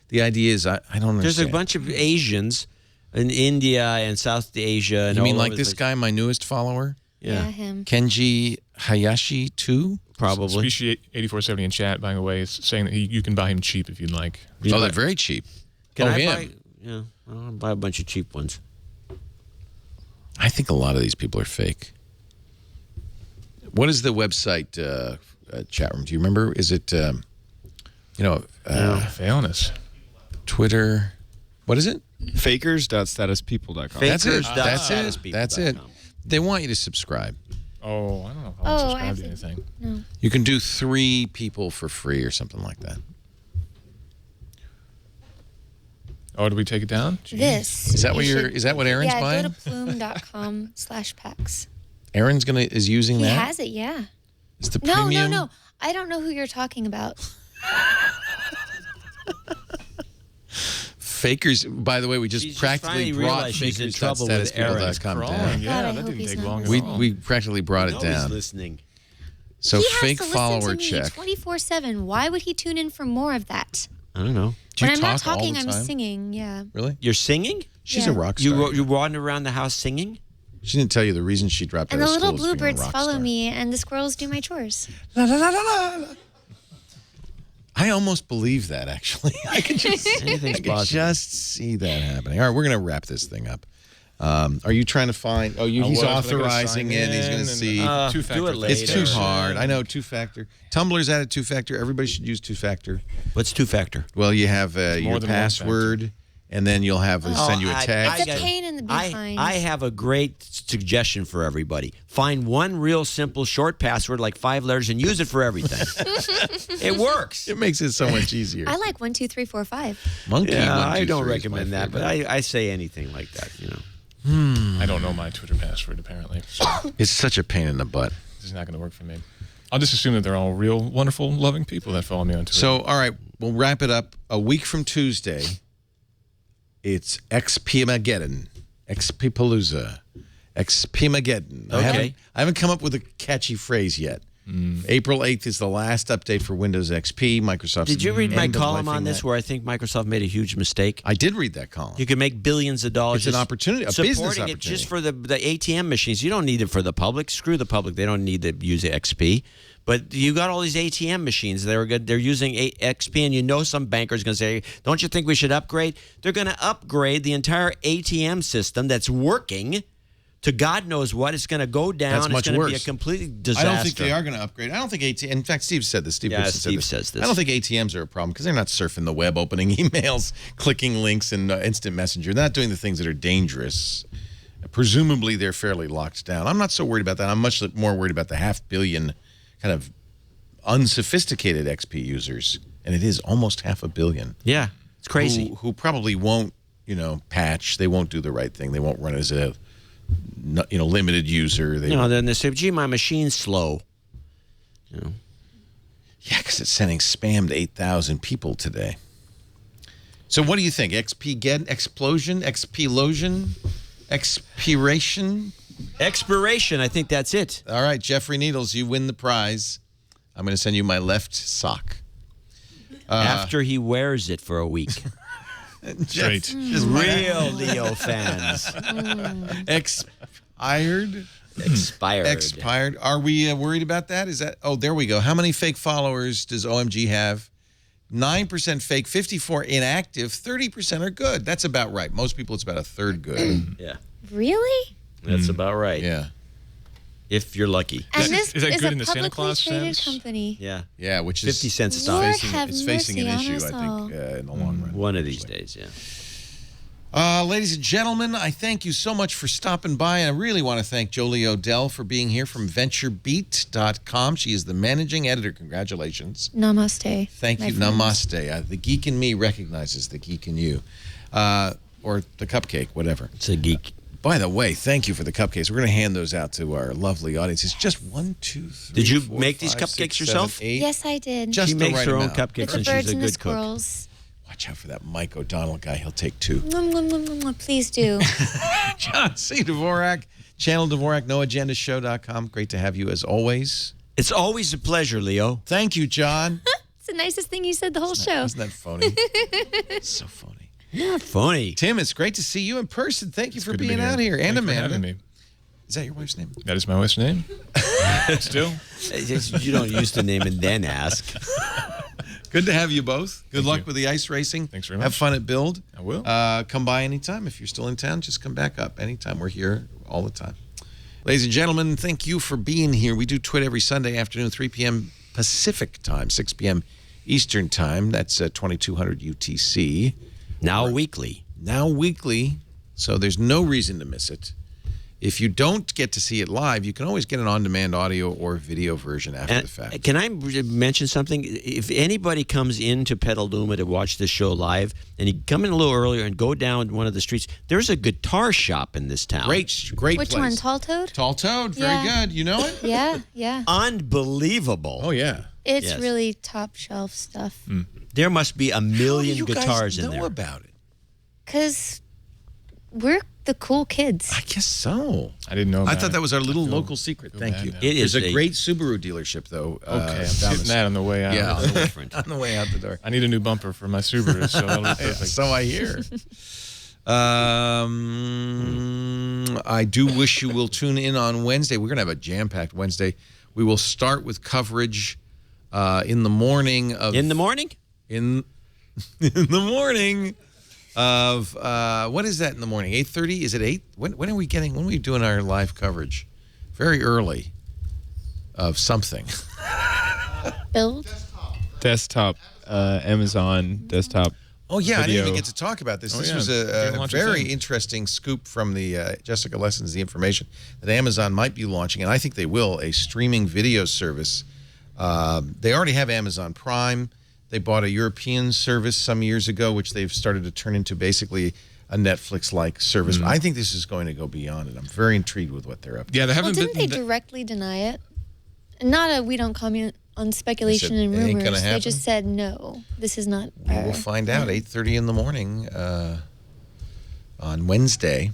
the idea is I don't understand. There's a bunch of Asians in India and South Asia. And You mean all like over this the- guy, my newest follower, Yeah, him. Kenji Hayashi 2? probably. Species 8470 in chat, by the way, is saying that you can buy him cheap if you'd like. Oh, they're very cheap. Can I him. buy? Yeah, I'll buy a bunch of cheap ones. I think a lot of these people are fake. What is the website chat room? Do you remember? Is it, Fairness. Twitter? What is it? Fakers.statuspeople.com. That's it. Fakers.statuspeople.com. That's it. They want you to subscribe. Oh, I don't know if Oh, I'll I subscribe have to to- anything. No. You can do 3 people for free or something like that. Oh, do we take it down? Jeez. This. Is that what You you're? should- Is that what Aaron's yeah, buying? go to plume.com/packs. Aaron's is using He that. has it, yeah. It's the No, premium. no. I don't know who you're talking about. Fakers, by the way, we just practically brought fakers.statuspeople.com down. Yeah, that didn't take long at all. We practically brought it down. Listening. So he fake has to follower listen to check. 24/7. Why would he tune in for more of that? I don't know. When I'm not talking, I'm singing. Yeah. Really? You're singing? She's Yeah. a rock star. You wandering around the house singing? She didn't tell you the reason she dropped out And of the school. little is being a bluebirds rock follow star. me, and the squirrels do my chores. La, la, la, la, la. I almost believe that, actually. I can just, see that happening. All right, we're going to wrap this thing up. Are you trying to find? Oh, he's authorizing it. He's going to see. Two-factor. It's too hard. I know, two-factor. Tumblr's added two-factor. Everybody should use two-factor. What's two-factor? Well, you have your more than one password, and then you'll have send you a text. It's a pain in the behind. I have a great suggestion for everybody. Find one real simple short password, like 5 letters, and use it for everything. It works. It makes it so much easier. I like 1, 2, 3, 4, 5. Monkey. Yeah, 1, 2, I don't 3 is my recommend that, but favorite. I say anything like that, you know. I don't know my Twitter password, apparently. So It's such a pain in the butt. this is not going to work for me. I'll just assume that they're all real, wonderful, loving people that follow me on Twitter. So, all right, we'll wrap it up. A week from Tuesday, it's XP-mageddon, XP-palooza, XP-mageddon. Okay. I haven't come up with a catchy phrase yet. April 8th is the last update for Windows XP. Microsoft's Did you read my end of column on lifing this that. where I think Microsoft made a huge mistake? I did read that column. You can make billions of dollars. It's an just opportunity, a business supporting opportunity. it just for the ATM machines. You don't need it for the public. Screw the public. They don't need to use XP. But you got all these ATM machines. They're good. They're using XP, and you know some banker's going to say, "Don't you think we should upgrade?" They're going to upgrade the entire ATM system that's working to God knows what. It's going to go down. That's It's much going to be a worse. complete disaster. I don't think they are going to upgrade. I don't think ATM. In fact, Steve said this. Steve says this. I don't think ATMs are a problem because they're not surfing the web, opening emails, clicking links, and instant messenger. They're not doing the things that are dangerous. Presumably, they're fairly locked down. I'm not so worried about that. I'm much more worried about the 500 million kind of unsophisticated XP users, and it is almost 500 million. Yeah, it's crazy. Who probably won't, patch. They won't do the right thing. They won't run as a limited user. Then they say, "Gee, my machine's slow." Yeah, because it's sending spam to 8,000 people today. So what do you think? XP explosion? XP-losion? Expiration? Expiration. I think that's it. All right, Jeffrey Needles, you win the prize. I'm going to send you my left sock. After he wears it for a week. Great. Real Leo fans. Expired? Expired. Are we worried about that? Is that? Oh, there we go. How many fake followers does OMG have? 9% fake, 54 inactive, 30% are good. That's about right. Most people, it's about a third good. Yeah. Really? That's about right. Yeah. If you're lucky. And this is that good a in the Santa publicly Claus traded sense? company. Yeah. Yeah, which is 50 cents a stock. Lord have It's facing an mercy on issue, us I all. think, in the long run. One of these days, yeah. Ladies and gentlemen, I thank you so much for stopping by. And I really want to thank Jolie Odell for being here from VentureBeat.com. She is the managing editor. Congratulations. Namaste. Thank my you. friends. Namaste. The geek in me recognizes the geek in you. Or the cupcake, whatever. It's a geek. By the way, thank you for the cupcakes. We're going to hand those out to our lovely audience. It's just 1, 2, 3. Did you 4, make these 5, cupcakes 6, yourself? 7, 8. Yes, I did. Just She the makes right her own amount. cupcakes With the and birds she's a and the good cook. squirrels. Watch out for that Mike O'Donnell guy. He'll take 2. Mwah, mwah, mwah, mwah, mwah. Please do. John C. Dvorak, Channel Dvorak, NoAgendaShow.com. Great to have you as always. It's always a pleasure, Leo. Thank you, John. It's the nicest thing you said the whole show. Isn't that funny? It's so funny. Not funny. Tim, it's great to see you in person. Thank you for Good to be being out here. And Thanks for Amanda. having me. Is that your wife's name? That is my wife's name. Still. You don't use the name and then ask. Good to have you both. Good Thank luck you. with the ice racing. Thanks very much. Have fun at Build. I will. Come by anytime. If you're still in town, just come back up anytime. We're here all the time. Ladies and gentlemen, thank you for being here. We do Twit every Sunday afternoon, 3 p.m. Pacific time, 6 p.m. Eastern time. That's 2200 UTC. Now weekly. Now weekly, so there's no reason to miss it. If you don't get to see it live, you can always get an on-demand audio or video version after the fact. Can I mention something? If anybody comes into Petaluma to watch this show live, and you come in a little earlier and go down one of the streets, there's a guitar shop in this town. Great Which place. one? Tall Toad? Tall Toad, very Yeah. good. You know it? Yeah, yeah. Unbelievable. Oh, yeah. It's Yes. really top shelf stuff. There must be a million How do you guitars guys in know there. about it? Because we're the cool kids. I guess so. I didn't know I about thought it. that was our little I feel- local secret. feel Thank bad you. now. It is There's a a- great Subaru dealership, though. Okay, I'm down sitting the that on the way out. Yeah, Different. on the way out the door. I need a new bumper for my Subaru, so that'll be perfect. So I hear. I do wish you will tune in on Wednesday. We're going to have a jam-packed Wednesday. We will start with coverage in the morning of... In the morning? In the morning of... what is that in the morning? 8:30? Is it 8? When are we getting... When are we doing our live coverage? Very early of something. Build? Desktop, Amazon desktop. Oh, yeah, I didn't even video. get to talk about this. Oh, This yeah. was They're a launching very thing. interesting scoop from the Jessica Lessons, the information that Amazon might be launching, and I think they will, a streaming video service. They already have Amazon Prime. They bought a European service some years ago, which they've started to turn into basically a Netflix-like service. I think this is going to go beyond it. I'm very intrigued with what they're up to. Yeah, they Well, haven't didn't they been. directly deny it? Not we don't comment on speculation and it ain't gonna rumors. They happen? just said, no, this is not We will find out 8:30 in the morning on Wednesday.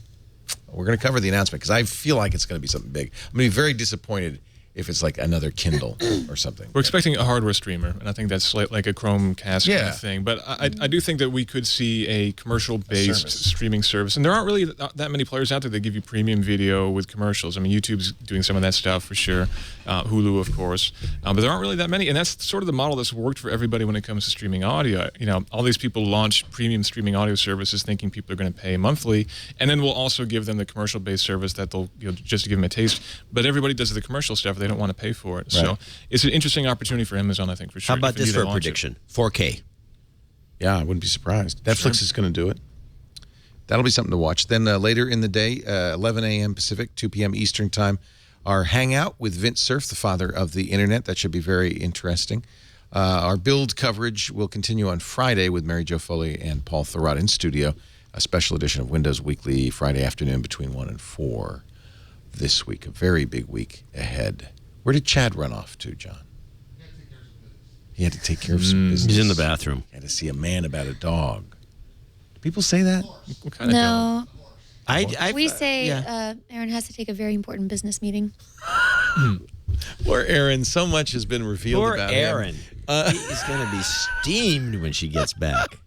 We're going to cover the announcement because I feel like it's going to be something big. I'm going to be very disappointed if it's like another Kindle or something. We're expecting a hardware streamer, and I think that's like a Chromecast kind Yeah. of thing. But I do think that we could see a commercial-based service. streaming service. And there aren't really that many players out there that give you premium video with commercials. I mean, YouTube's doing some of that stuff for sure. Hulu, of course. But there aren't really that many. And that's sort of the model that's worked for everybody when it comes to streaming audio. You know, all these people launch premium streaming audio services thinking people are going to pay monthly. And then we'll also give them the commercial-based service that they'll, just to give them a taste. But everybody does the commercial stuff. They don't want to pay for it. Right. So it's an interesting opportunity for Amazon, I think, for sure. How about if this indeed for they a launch it. prediction? 4K. Yeah, I wouldn't be surprised. Netflix is going to do it. That'll be something to watch. Then later in the day, 11 a.m. Pacific, 2 p.m. Eastern Time, our Hangout with Vint Cerf, the father of the Internet. That should be very interesting. Our build coverage will continue on Friday with Mary Jo Foley and Paul Thurrott in studio. A special edition of Windows Weekly Friday afternoon between 1 and 4 this week. A very big week ahead. Where did Chad run off to, John? He had to take care of some business. He's in the bathroom. Had to see a man about a dog. Do people say that? What kind of dog? No. We say Aaron has to take a very important business meeting. Poor Aaron. So much has been revealed Poor about Aaron. him. He's going to be steamed when she gets back.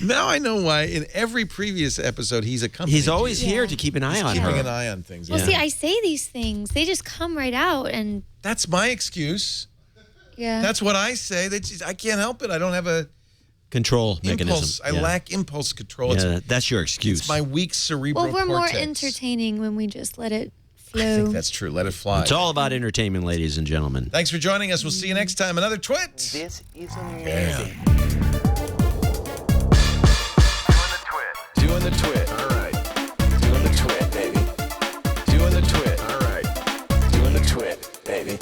Now I know why. In every previous episode, he's accompanied. He's always Yeah. here to keep an eye on keeping her. an eye on things. Well, Yeah. see, I say these things. They just come right out. And That's my excuse. yeah. That's what I say. I can't help it. I don't have a Control impulse. mechanism. I Yeah. lack impulse control. Yeah, that's your excuse. It's my weak cerebral Well, we're cortex. more entertaining when we just let it flow. I think that's true. Let it fly. It's all about entertainment, ladies and gentlemen. Thanks for joining us. We'll see you next time. Another twit. This is amazing. Doing the twit. All right. Doing the twit, baby. Doing the twit. All right. Doing the twit, baby.